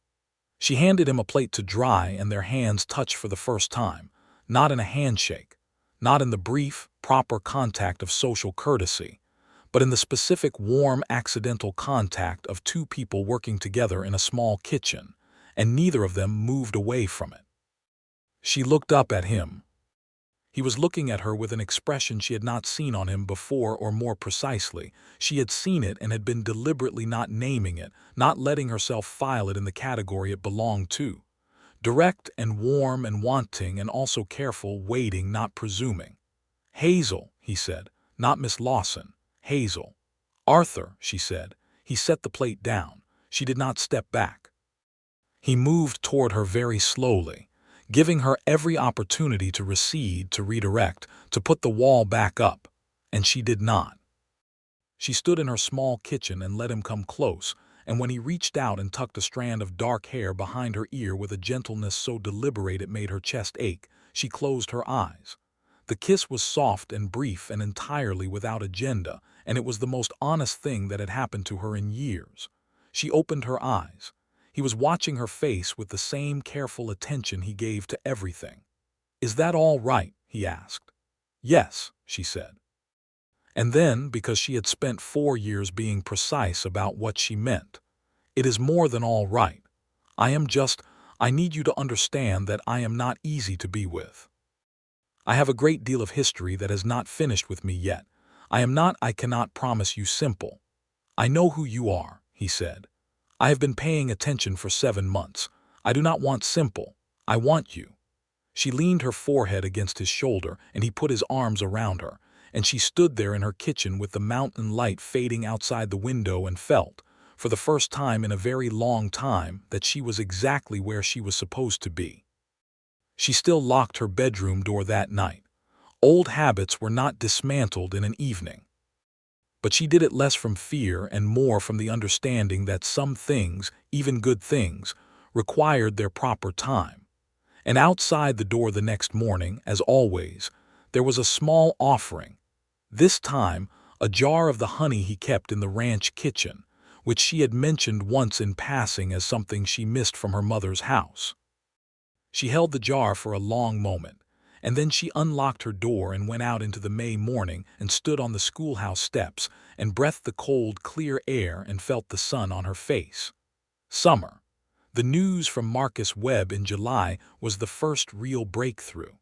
She handed him a plate to dry, and their hands touched for the first time, not in a handshake, not in the brief, proper contact of social courtesy, but in the specific warm accidental contact of 2 people working together in a small kitchen, and neither of them moved away from it. She looked up at him. He was looking at her with an expression she had not seen on him before, or more precisely, she had seen it and had been deliberately not naming it, not letting herself file it in the category it belonged to. Direct and warm and wanting, and also careful, waiting, not presuming. "Hazel," he said, "not Miss Lawson. Hazel." "Arthur," she said. He set the plate down. She did not step back. He moved toward her very slowly, giving her every opportunity to recede, to redirect, to put the wall back up, and she did not. She stood in her small kitchen and let him come close, and when he reached out and tucked a strand of dark hair behind her ear with a gentleness so deliberate it made her chest ache, she closed her eyes. The kiss was soft and brief and entirely without agenda, and it was the most honest thing that had happened to her in years. She opened her eyes. He was watching her face with the same careful attention he gave to everything. "Is that all right?" he asked. "Yes," she said. And then, because she had spent 4 years being precise about what she meant, "It is more than all right. I need you to understand that I am not easy to be with. I have a great deal of history that has not finished with me yet. I cannot promise you simple. I know who you are," he said. "I have been paying attention for 7 months. I do not want simple. I want you." She leaned her forehead against his shoulder, and he put his arms around her, and she stood there in her kitchen with the mountain light fading outside the window and felt, for the first time in a very long time, that she was exactly where she was supposed to be. She still locked her bedroom door that night. Old habits were not dismantled in an evening. But she did it less from fear and more from the understanding that some things, even good things, required their proper time. And outside the door the next morning, as always, there was a small offering. This time, a jar of the honey he kept in the ranch kitchen, which she had mentioned once in passing as something she missed from her mother's house. She held the jar for a long moment, and then she unlocked her door and went out into the May morning and stood on the schoolhouse steps and breathed the cold, clear air and felt the sun on her face. Summer. The news from Marcus Webb in July was the first real breakthrough.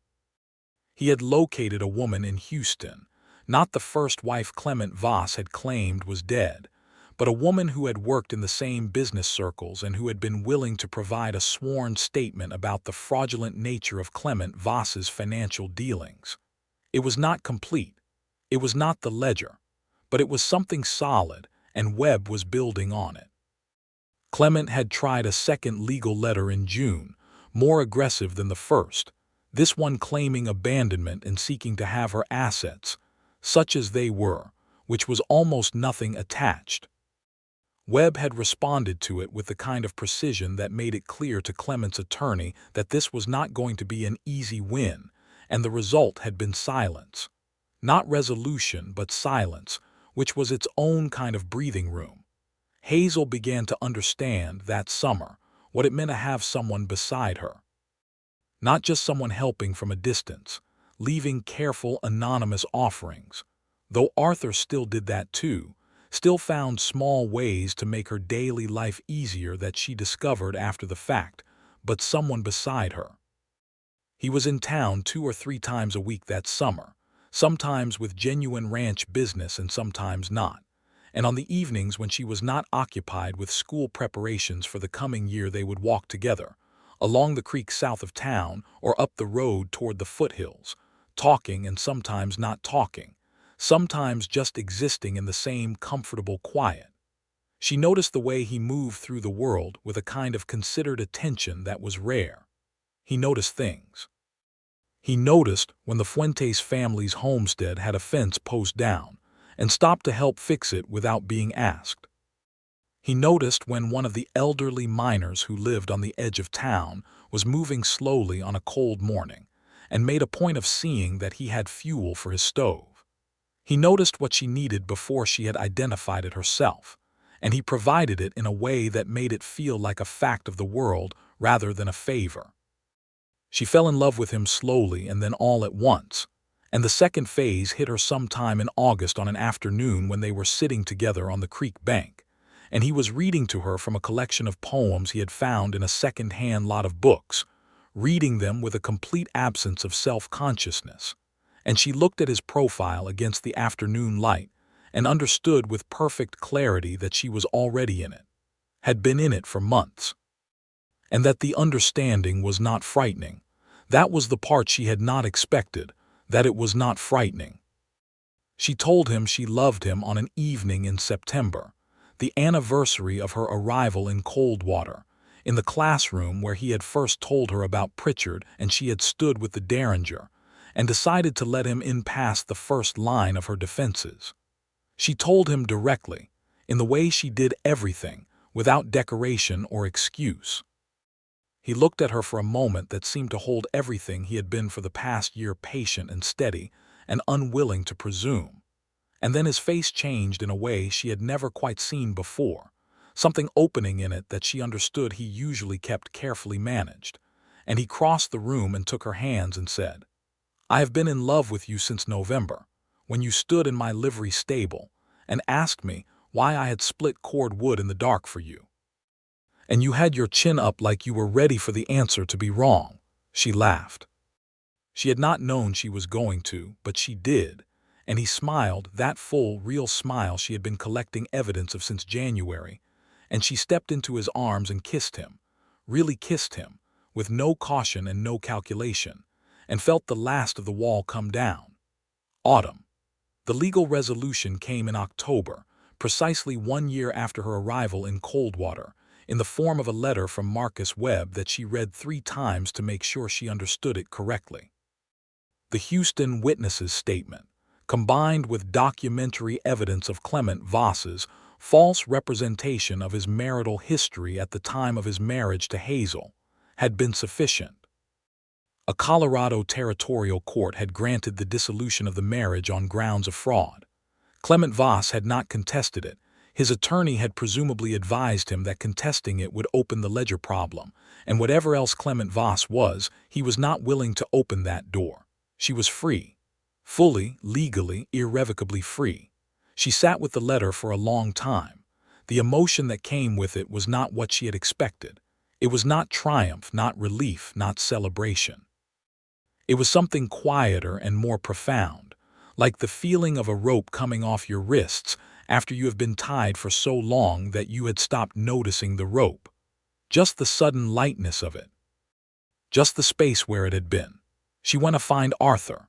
He had located a woman in Houston, not the first wife Clement Voss had claimed was dead, but a woman who had worked in the same business circles and who had been willing to provide a sworn statement about the fraudulent nature of Clement Voss's financial dealings. It was not complete. It was not the ledger, but it was something solid, and Webb was building on it. Clement had tried a second legal letter in June, more aggressive than the first, this one claiming abandonment and seeking to have her assets, such as they were, which was almost nothing attached. Webb had responded to it with the kind of precision that made it clear to Clement's attorney that this was not going to be an easy win, and the result had been silence. Not resolution, but silence, which was its own kind of breathing room. Hazel began to understand that summer what it meant to have someone beside her. Not just someone helping from a distance, leaving careful, anonymous offerings, though Arthur still did that too, still found small ways to make her daily life easier that she discovered after the fact, but someone beside her. He was in town 2 or 3 times a week that summer, sometimes with genuine ranch business and sometimes not, and on the evenings when she was not occupied with school preparations for the coming year they would walk together, along the creek south of town or up the road toward the foothills, talking and sometimes not talking, sometimes just existing in the same comfortable quiet. She noticed the way he moved through the world with a kind of considered attention that was rare. He noticed things. He noticed when the Fuentes family's homestead had a fence post down, and stopped to help fix it without being asked. He noticed when one of the elderly miners who lived on the edge of town was moving slowly on a cold morning, and made a point of seeing that he had fuel for his stove. He noticed what she needed before she had identified it herself, and he provided it in a way that made it feel like a fact of the world rather than a favor. She fell in love with him slowly and then all at once, and the second phase hit her sometime in August on an afternoon when they were sitting together on the creek bank, and he was reading to her from a collection of poems he had found in a second-hand lot of books, reading them with a complete absence of self-consciousness. And she looked at his profile against the afternoon light and understood with perfect clarity that she was already in it, had been in it for months. And that the understanding was not frightening. That was the part she had not expected, that it was not frightening. She told him she loved him on an evening in September, the anniversary of her arrival in Coldwater, in the classroom where he had first told her about Pritchard and she had stood with the derringer, and decided to let him in past the first line of her defenses. She told him directly, in the way she did everything, without decoration or excuse. He looked at her for a moment that seemed to hold everything he had been for the past year, patient and steady and unwilling to presume. And then his face changed in a way she had never quite seen before, something opening in it that she understood he usually kept carefully managed, and he crossed the room and took her hands and said, "I have been in love with you since November, when you stood in my livery stable and asked me why I had split cord wood in the dark for you. And you had your chin up like you were ready for the answer to be wrong." She laughed. She had not known she was going to, but she did, and he smiled, that full, real smile she had been collecting evidence of since January, and she stepped into his arms and kissed him, really kissed him, with no caution and no calculation, and felt the last of the wall come down. Autumn. The legal resolution came in October, precisely 1 year after her arrival in Coldwater, in the form of a letter from Marcus Webb that she read 3 times to make sure she understood it correctly. The Houston witness's statement, combined with documentary evidence of Clement Voss's false representation of his marital history at the time of his marriage to Hazel, had been sufficient. A Colorado territorial court had granted the dissolution of the marriage on grounds of fraud. Clement Voss had not contested it. His attorney had presumably advised him that contesting it would open the ledger problem, and whatever else Clement Voss was, he was not willing to open that door. She was free. Fully, legally, irrevocably free. She sat with the letter for a long time. The emotion that came with it was not what she had expected. It was not triumph, not relief, not celebration. It was something quieter and more profound, like the feeling of a rope coming off your wrists after you have been tied for so long that you had stopped noticing the rope. Just the sudden lightness of it. Just the space where it had been. She went to find Arthur.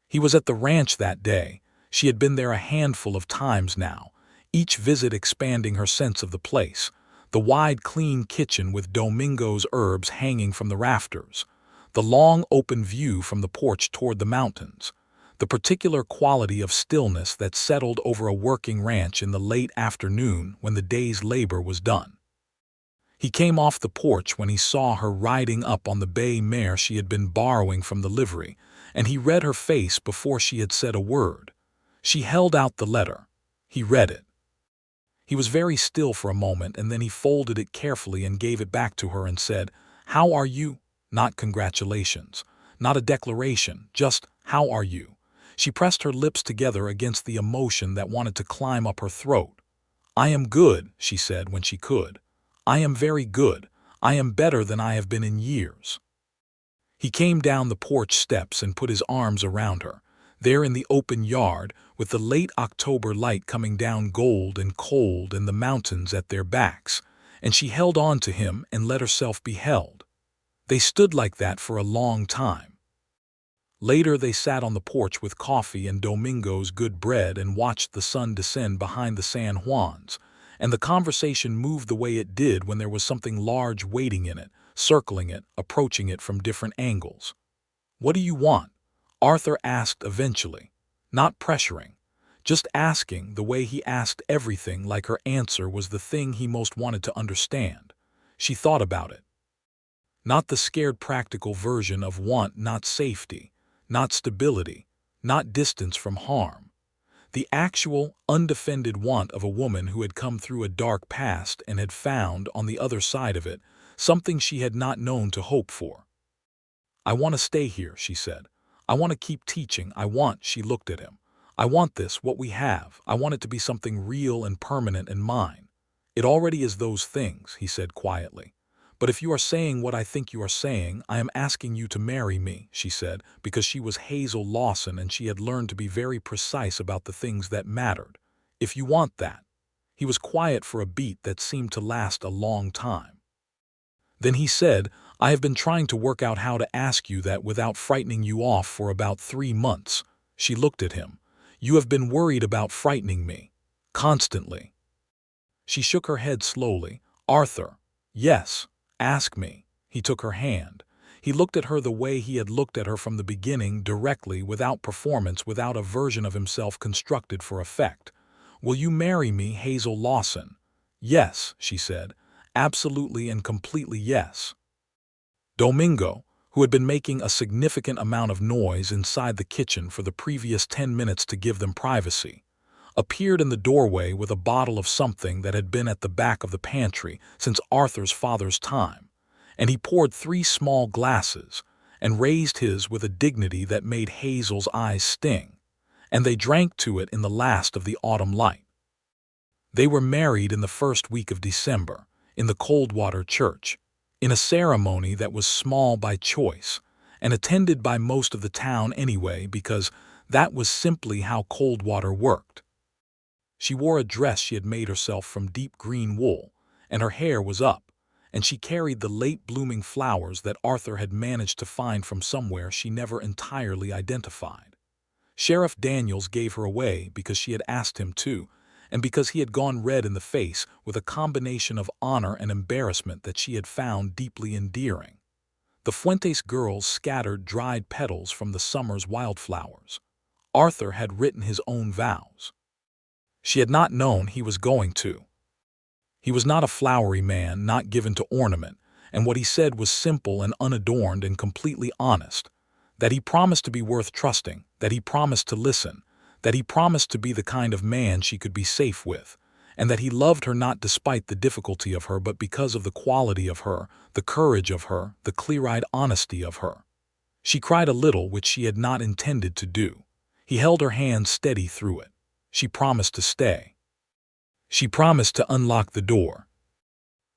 He was at the ranch that day. She had been there a handful of times now, each visit expanding her sense of the place. The wide, clean kitchen with Domingo's herbs hanging from the rafters. The long, open view from the porch toward the mountains. The particular quality of stillness that settled over a working ranch in the late afternoon when the day's labor was done. He came off the porch when he saw her riding up on the bay mare she had been borrowing from the livery, and he read her face before she had said a word. She held out the letter. He read it. He was very still for a moment, and then he folded it carefully and gave it back to her and said, "How are you?" Not congratulations, not a declaration, just, "How are you?" She pressed her lips together against the emotion that wanted to climb up her throat. "I am good," she said when she could. "I am very good. I am better than I have been in years." He came down the porch steps and put his arms around her, there in the open yard, with the late October light coming down gold and cold and the mountains at their backs, and she held on to him and let herself be held. They stood like that for a long time. Later they sat on the porch with coffee and Domingo's good bread and watched the sun descend behind the San Juans, and the conversation moved the way it did when there was something large waiting in it, circling it, approaching it from different angles. "What do you want?" Arthur asked eventually, not pressuring, just asking the way he asked everything, like her answer was the thing he most wanted to understand. She thought about it. Not the scared practical version of want, not safety, not stability, not distance from harm. The actual, undefended want of a woman who had come through a dark past and had found, on the other side of it, something she had not known to hope for. "I want to stay here," she said. "I want to keep teaching. She looked at him. "I want this, what we have. I want it to be something real and permanent and mine." "It already is those things," he said quietly. "But if you are saying what I think you are saying, I am asking you to marry me," she said, because she was Hazel Lawson and she had learned to be very precise about the things that mattered. "If you want that." He was quiet for a beat that seemed to last a long time. Then he said, "I have been trying to work out how to ask you that without frightening you off for about 3 months. She looked at him. "You have been worried about frightening me. Constantly." She shook her head slowly. "Arthur." "Yes. Ask me." He took her hand. He looked at her the way he had looked at her from the beginning, directly, without performance, without a version of himself constructed for effect. "Will you marry me, Hazel Lawson?" "Yes," she said. "Absolutely and completely yes." Domingo, who had been making a significant amount of noise inside the kitchen for the previous 10 minutes to give them privacy, appeared in the doorway with a bottle of something that had been at the back of the pantry since Arthur's father's time, and he poured 3 small glasses and raised his with a dignity that made Hazel's eyes sting, and they drank to it in the last of the autumn light. They were married in the first week of December, in the Coldwater church, in a ceremony that was small by choice, and attended by most of the town anyway, because that was simply how Coldwater worked. She wore a dress she had made herself from deep green wool, and her hair was up, and she carried the late-blooming flowers that Arthur had managed to find from somewhere she never entirely identified. Sheriff Daniels gave her away because she had asked him to, and because he had gone red in the face with a combination of honor and embarrassment that she had found deeply endearing. The Fuentes girls scattered dried petals from the summer's wildflowers. Arthur had written his own vows. She had not known he was going to. He was not a flowery man, not given to ornament, and what he said was simple and unadorned and completely honest. That he promised to be worth trusting, that he promised to listen, that he promised to be the kind of man she could be safe with, and that he loved her not despite the difficulty of her but because of the quality of her, the courage of her, the clear-eyed honesty of her. She cried a little, which she had not intended to do. He held her hand steady through it. She promised to stay. She promised to unlock the door.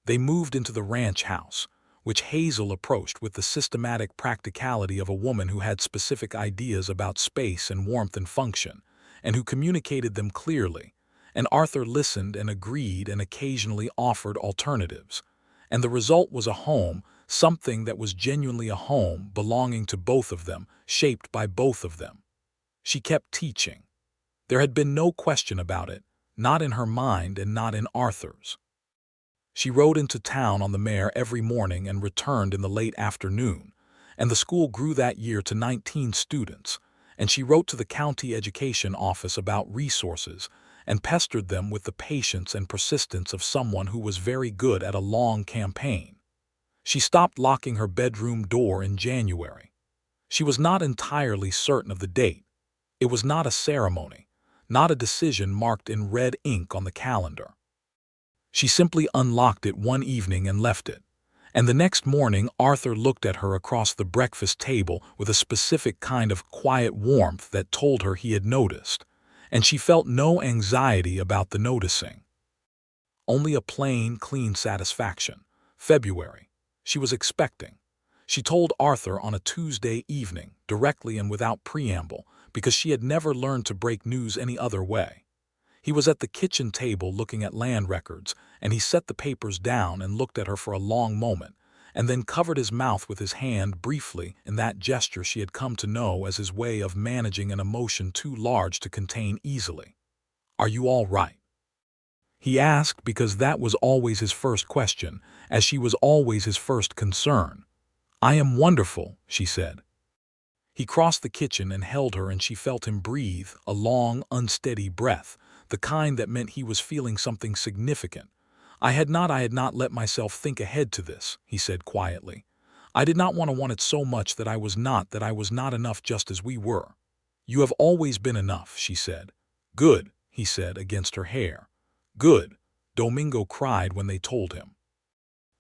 They moved into the ranch house, which Hazel approached with the systematic practicality of a woman who had specific ideas about space and warmth and function, and who communicated them clearly, and Arthur listened and agreed and occasionally offered alternatives. And the result was a home, something that was genuinely a home, belonging to both of them, shaped by both of them. She kept teaching. There had been no question about it, not in her mind and not in Arthur's. She rode into town on the mare every morning and returned in the late afternoon, and the school grew that year to 19 students, and she wrote to the county education office about resources and pestered them with the patience and persistence of someone who was very good at a long campaign. She stopped locking her bedroom door in January. She was not entirely certain of the date. It was not a ceremony, not a decision marked in red ink on the calendar. She simply unlocked it one evening and left it. And the next morning Arthur looked at her across the breakfast table with a specific kind of quiet warmth that told her he had noticed, and she felt no anxiety about the noticing. Only a plain, clean satisfaction. February. She was expecting. She told Arthur on a Tuesday evening, directly and without preamble, because she had never learned to break news any other way. He was at the kitchen table looking at land records, and he set the papers down and looked at her for a long moment, and then covered his mouth with his hand briefly in that gesture she had come to know as his way of managing an emotion too large to contain easily. "Are you all right?" he asked, because that was always his first question, as she was always his first concern. "I am wonderful," she said. He crossed the kitchen and held her, and she felt him breathe, a long, unsteady breath, the kind that meant he was feeling something significant. I had not let myself think ahead to this," he said quietly. "I did not want it so much that I was not enough just as we were." "You have always been enough," she said. "Good," he said against her hair. "Good," Domingo cried when they told him.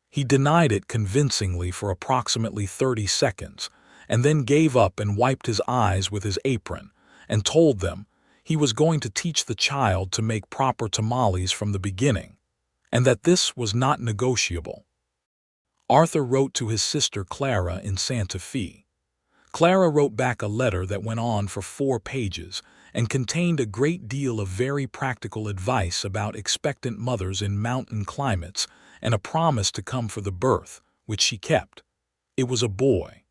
He denied it convincingly for approximately 30 seconds, and then gave up and wiped his eyes with his apron, and told them he was going to teach the child to make proper tamales from the beginning, and that this was not negotiable. Arthur wrote to his sister Clara in Santa Fe. Clara wrote back a letter that went on for 4 pages and contained a great deal of very practical advice about expectant mothers in mountain climates and a promise to come for the birth, which she kept. It was a boy.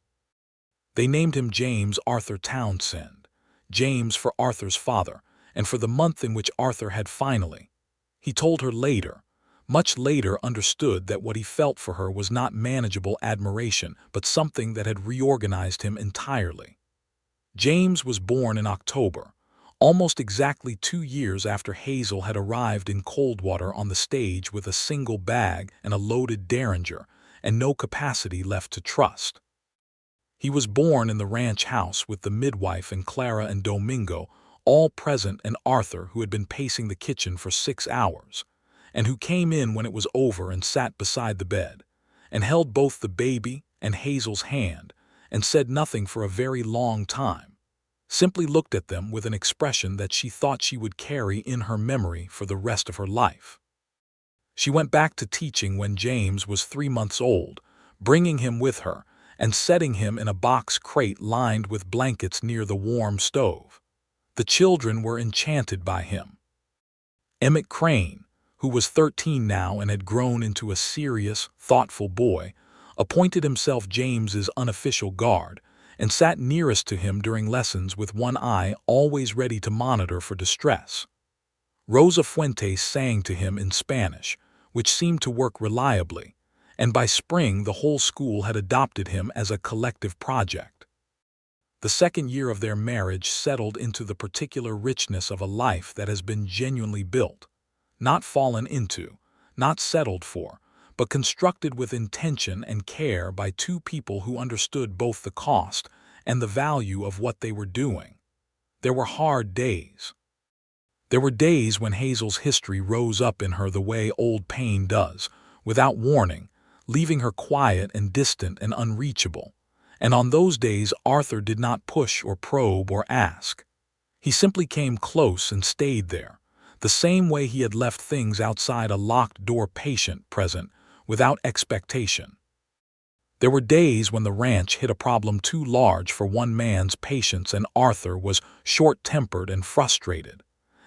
They named him James Arthur Townsend, James for Arthur's father, and for the month in which Arthur had finally, he told her later, much later, understood that what he felt for her was not manageable admiration, but something that had reorganized him entirely. James was born in October, almost exactly 2 years after Hazel had arrived in Coldwater on the stage with a single bag and a loaded derringer, and no capacity left to trust. He was born in the ranch house with the midwife and Clara and Domingo, all present, and Arthur, who had been pacing the kitchen for 6 hours, and who came in when it was over and sat beside the bed, and held both the baby and Hazel's hand, and said nothing for a very long time, simply looked at them with an expression that she thought she would carry in her memory for the rest of her life. She went back to teaching when James was 3 months old, bringing him with her, and setting him in a box crate lined with blankets near the warm stove. The children were enchanted by him. Emmett Crane, who was 13 now and had grown into a serious, thoughtful boy, appointed himself James's unofficial guard, and sat nearest to him during lessons with one eye always ready to monitor for distress. Rosa Fuentes sang to him in Spanish, which seemed to work reliably, and by spring the whole school had adopted him as a collective project. The second year of their marriage settled into the particular richness of a life that has been genuinely built, not fallen into, not settled for, but constructed with intention and care by two people who understood both the cost and the value of what they were doing. There were hard days. There were days when Hazel's history rose up in her the way old pain does, without warning, leaving her quiet and distant and unreachable. And on those days Arthur did not push or probe or ask. He simply came close and stayed there, the same way he had left things outside a locked door patient present, without expectation. There were days when the ranch hit a problem too large for one man's patience and Arthur was short-tempered and frustrated.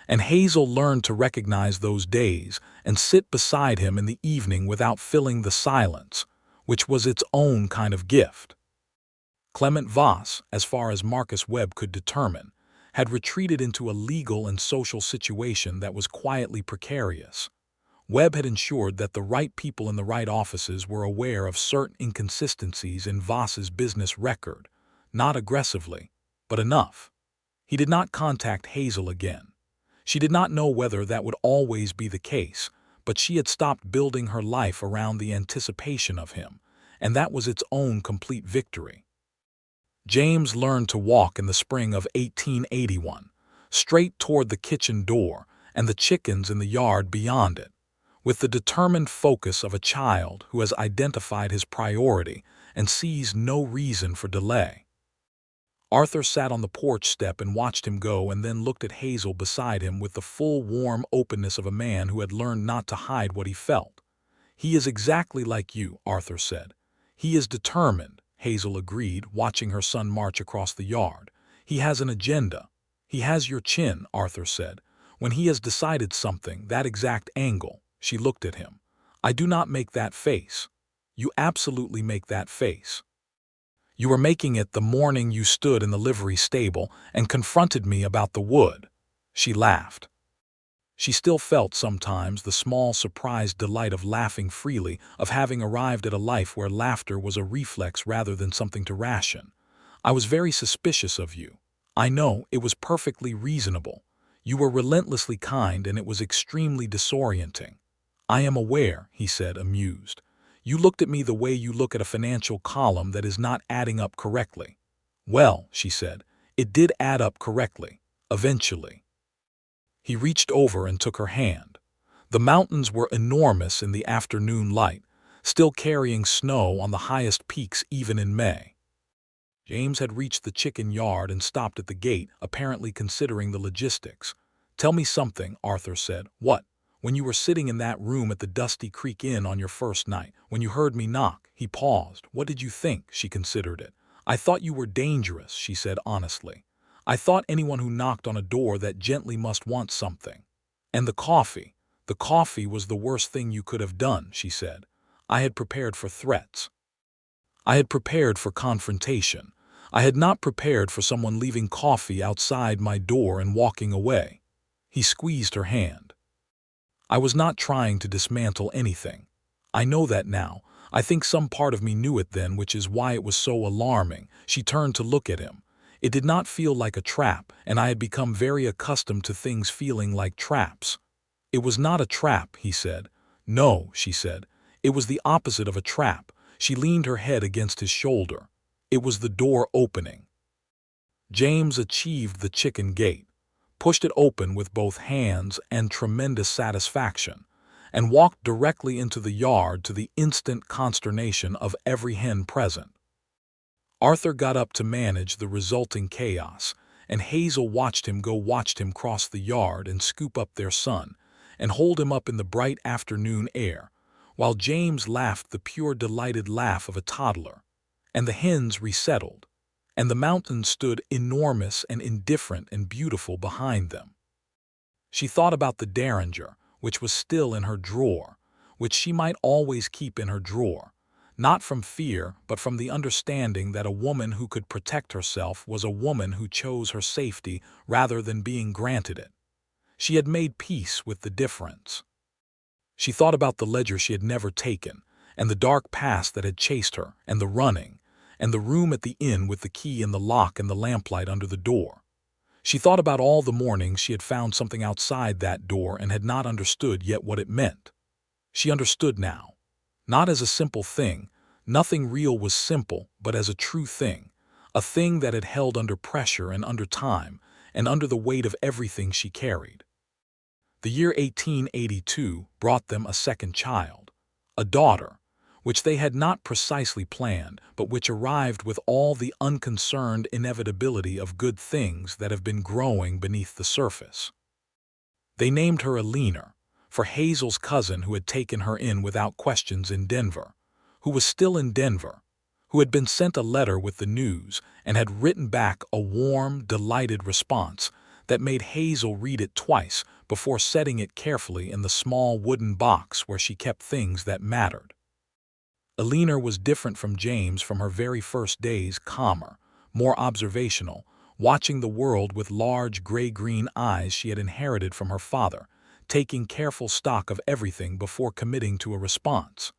And Hazel learned to recognize those days and sit beside him in the evening without filling the silence, which was its own kind of gift. Clement Voss, as far as Marcus Webb could determine, had retreated into a legal and social situation that was quietly precarious. Webb had ensured that the right people in the right offices were aware of certain inconsistencies in Voss's business record, not aggressively, but enough. He did not contact Hazel again. She did not know whether that would always be the case, but she had stopped building her life around the anticipation of him, and that was its own complete victory. James learned to walk in the spring of 1881, straight toward the kitchen door and the chickens in the yard beyond it, with the determined focus of a child who has identified his priority and sees no reason for delay. Arthur sat on the porch step and watched him go and then looked at Hazel beside him with the full warm openness of a man who had learned not to hide what he felt. "He is exactly like you," Arthur said. "He is determined," Hazel agreed, watching her son march across the yard. "He has an agenda." "He has your chin," Arthur said. "When he has decided something, that exact angle." She looked at him. "I do not make that face." "You absolutely make that face. You were making it the morning you stood in the livery stable and confronted me about the wood." She laughed. She still felt sometimes the small surprised delight of laughing freely, of having arrived at a life where laughter was a reflex rather than something to ration. "I was very suspicious of you. I know, it was perfectly reasonable. You were relentlessly kind and it was extremely disorienting." "I am aware," he said, amused. "You looked at me the way you look at a financial column that is not adding up correctly." "Well," she said, "it did add up correctly, eventually." He reached over and took her hand. The mountains were enormous in the afternoon light, still carrying snow on the highest peaks even in May. James had reached the chicken yard and stopped at the gate, apparently considering the logistics. "Tell me something," Arthur said. "What?" "When you were sitting in that room at the Dusty Creek Inn on your first night, when you heard me knock." He paused. "What did you think?" She considered it. "I thought you were dangerous," she said honestly. "I thought anyone who knocked on a door that gently must want something." "And the coffee. The coffee was the worst thing you could have done," she said. "I had prepared for threats. I had prepared for confrontation. I had not prepared for someone leaving coffee outside my door and walking away." He squeezed her hand. "I was not trying to dismantle anything. I know that now. I think some part of me knew it then, which is why it was so alarming." She turned to look at him. "It did not feel like a trap, and I had become very accustomed to things feeling like traps." "It was not a trap," he said. "No," she said. "It was the opposite of a trap." She leaned her head against his shoulder. "It was the door opening." James achieved the chicken gate, pushed it open with both hands and tremendous satisfaction, and walked directly into the yard to the instant consternation of every hen present. Arthur got up to manage the resulting chaos, and Hazel watched him cross the yard and scoop up their son, and hold him up in the bright afternoon air, while James laughed the pure delighted laugh of a toddler, and the hens resettled, and the mountains stood enormous and indifferent and beautiful behind them. She thought about the derringer, which was still in her drawer, which she might always keep in her drawer, Not from fear, but from the understanding that a woman who could protect herself was a woman who chose her safety rather than being granted it. She had made peace with the difference. She thought about the ledger she had never taken, and the dark past that had chased her, and the running, and the room at the inn with the key in the lock and the lamplight under the door. She thought about all the mornings she had found something outside that door and had not understood yet what it meant. She understood now. Not as a simple thing, nothing real was simple, but as a true thing, a thing that had held under pressure and under time, and under the weight of everything she carried. The year 1882 brought them a second child, a daughter, which they had not precisely planned, but which arrived with all the unconcerned inevitability of good things that have been growing beneath the surface. They named her Alina, for Hazel's cousin who had taken her in without questions in Denver, who was still in Denver, who had been sent a letter with the news and had written back a warm, delighted response that made Hazel read it twice before setting it carefully in the small wooden box where she kept things that mattered. Alina was different from James from her very first days, calmer, more observational, watching the world with large gray-green eyes she had inherited from her father, taking careful stock of everything before committing to a response.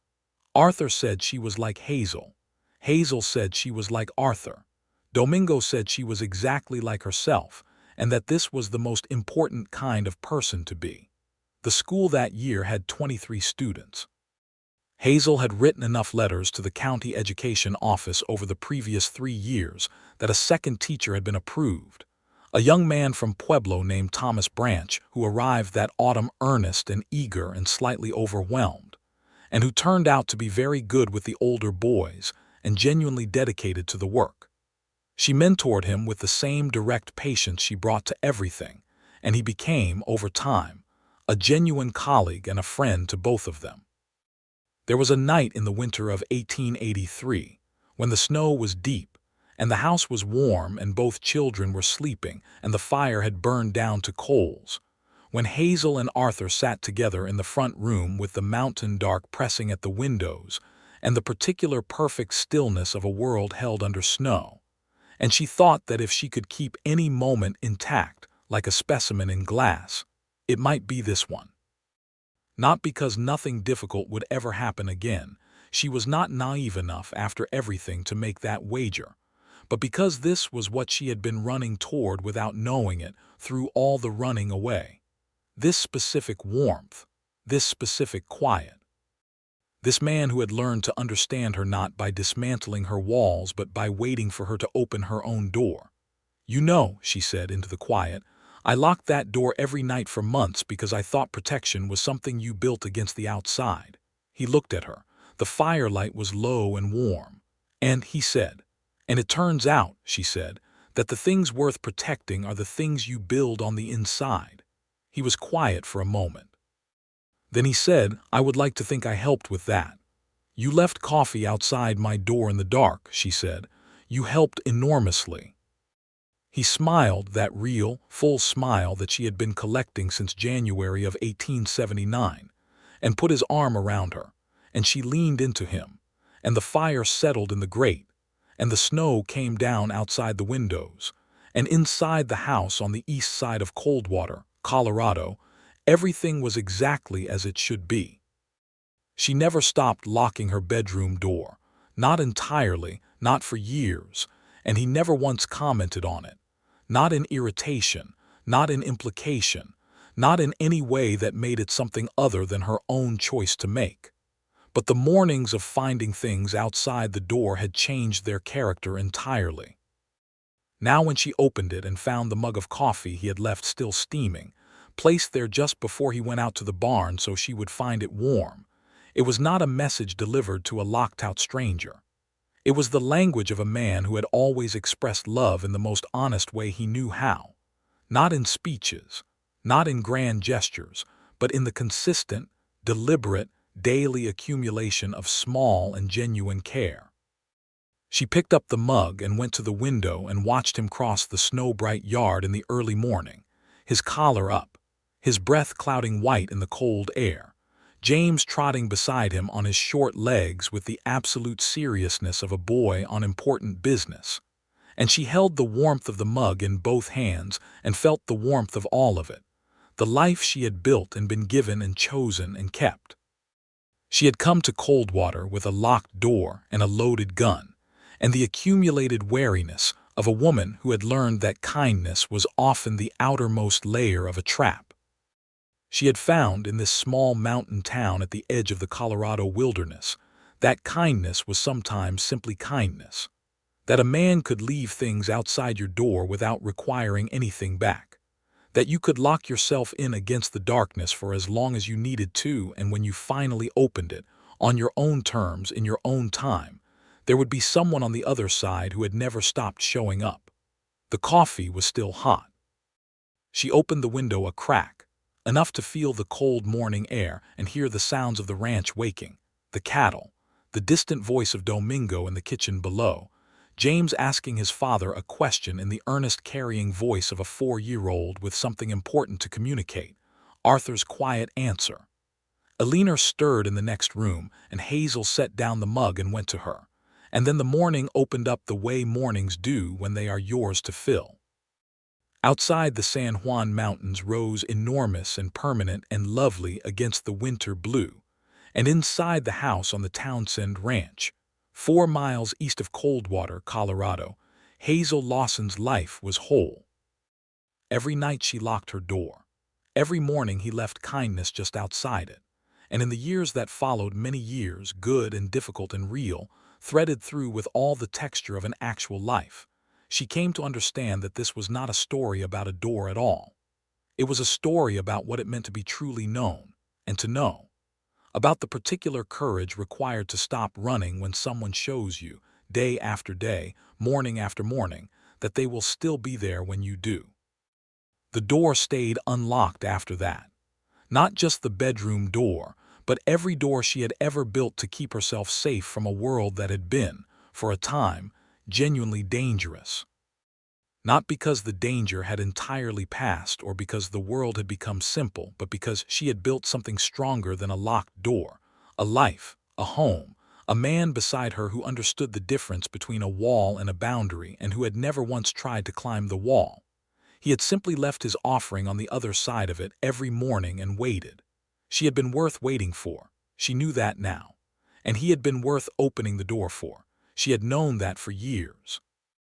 Arthur said she was like Hazel. Hazel said she was like Arthur. Domingo said she was exactly like herself, and that this was the most important kind of person to be. The school that year had 23 students. Hazel had written enough letters to the county education office over the previous 3 years that a second teacher had been approved. A young man from Pueblo named Thomas Branch, who arrived that autumn earnest and eager and slightly overwhelmed, and who turned out to be very good with the older boys and genuinely dedicated to the work. She mentored him with the same direct patience she brought to everything, and he became, over time, a genuine colleague and a friend to both of them. There was a night in the winter of 1883, when the snow was deep, and the house was warm and both children were sleeping and the fire had burned down to coals, when Hazel and Arthur sat together in the front room with the mountain dark pressing at the windows and the particular perfect stillness of a world held under snow, and she thought that if she could keep any moment intact, like a specimen in glass, it might be this one. Not because nothing difficult would ever happen again, she was not naive enough after everything to make that wager, but because this was what she had been running toward without knowing it through all the running away. This specific warmth, this specific quiet. This man who had learned to understand her not by dismantling her walls but by waiting for her to open her own door. "You know," she said into the quiet, "I locked that door every night for months because I thought protection was something you built against the outside." He looked at her. The firelight was low and warm. "And," he said, "and it turns out," she said, "that the things worth protecting are the things you build on the inside." He was quiet for a moment. Then he said, "I would like to think I helped with that." "You left coffee outside my door in the dark," she said. "You helped enormously." He smiled, that real, full smile that she had been collecting since January of 1879, and put his arm around her, and she leaned into him, and the fire settled in the grate, and the snow came down outside the windows, and inside the house on the east side of Coldwater, Colorado, everything was exactly as it should be. She never stopped locking her bedroom door, not entirely, not for years, and he never once commented on it, not in irritation, not in implication, not in any way that made it something other than her own choice to make. But the mornings of finding things outside the door had changed their character entirely. Now when she opened it and found the mug of coffee he had left still steaming, placed there just before he went out to the barn so she would find it warm, it was not a message delivered to a locked-out stranger. It was the language of a man who had always expressed love in the most honest way he knew how, not in speeches, not in grand gestures, but in the consistent, deliberate, daily accumulation of small and genuine care. She picked up the mug and went to the window and watched him cross the snow-bright yard in the early morning, his collar up, his breath clouding white in the cold air, James trotting beside him on his short legs with the absolute seriousness of a boy on important business. And she held the warmth of the mug in both hands and felt the warmth of all of it, the life she had built and been given and chosen and kept. She had come to Coldwater with a locked door and a loaded gun, and the accumulated wariness of a woman who had learned that kindness was often the outermost layer of a trap. She had found in this small mountain town at the edge of the Colorado wilderness that kindness was sometimes simply kindness, that a man could leave things outside your door without requiring anything back, that you could lock yourself in against the darkness for as long as you needed to, and when you finally opened it, on your own terms, in your own time, there would be someone on the other side who had never stopped showing up. The coffee was still hot. She opened the window a crack, enough to feel the cold morning air and hear the sounds of the ranch waking, the cattle, the distant voice of Domingo in the kitchen below, James asking his father a question in the earnest carrying voice of a 4-year-old with something important to communicate, Arthur's quiet answer. Alina stirred in the next room, and Hazel set down the mug and went to her. And then the morning opened up the way mornings do when they are yours to fill. Outside, the San Juan Mountains rose enormous and permanent and lovely against the winter blue, and inside the house on the Townsend Ranch, 4 miles east of Coldwater, Colorado, Hazel Lawson's life was whole. Every night she locked her door. Every morning he left kindness just outside it. And in the years that followed, many years, good and difficult and real, threaded through with all the texture of an actual life, she came to understand that this was not a story about a door at all. It was a story about what it meant to be truly known, and to know. About the particular courage required to stop running when someone shows you, day after day, morning after morning, that they will still be there when you do. The door stayed unlocked after that. Not just the bedroom door, but every door she had ever built to keep herself safe from a world that had been, for a time, genuinely dangerous. Not because the danger had entirely passed or because the world had become simple, but because she had built something stronger than a locked door, a life, a home, a man beside her who understood the difference between a wall and a boundary and who had never once tried to climb the wall. He had simply left his offering on the other side of it every morning and waited. She had been worth waiting for. She knew that now. And he had been worth opening the door for. She had known that for years.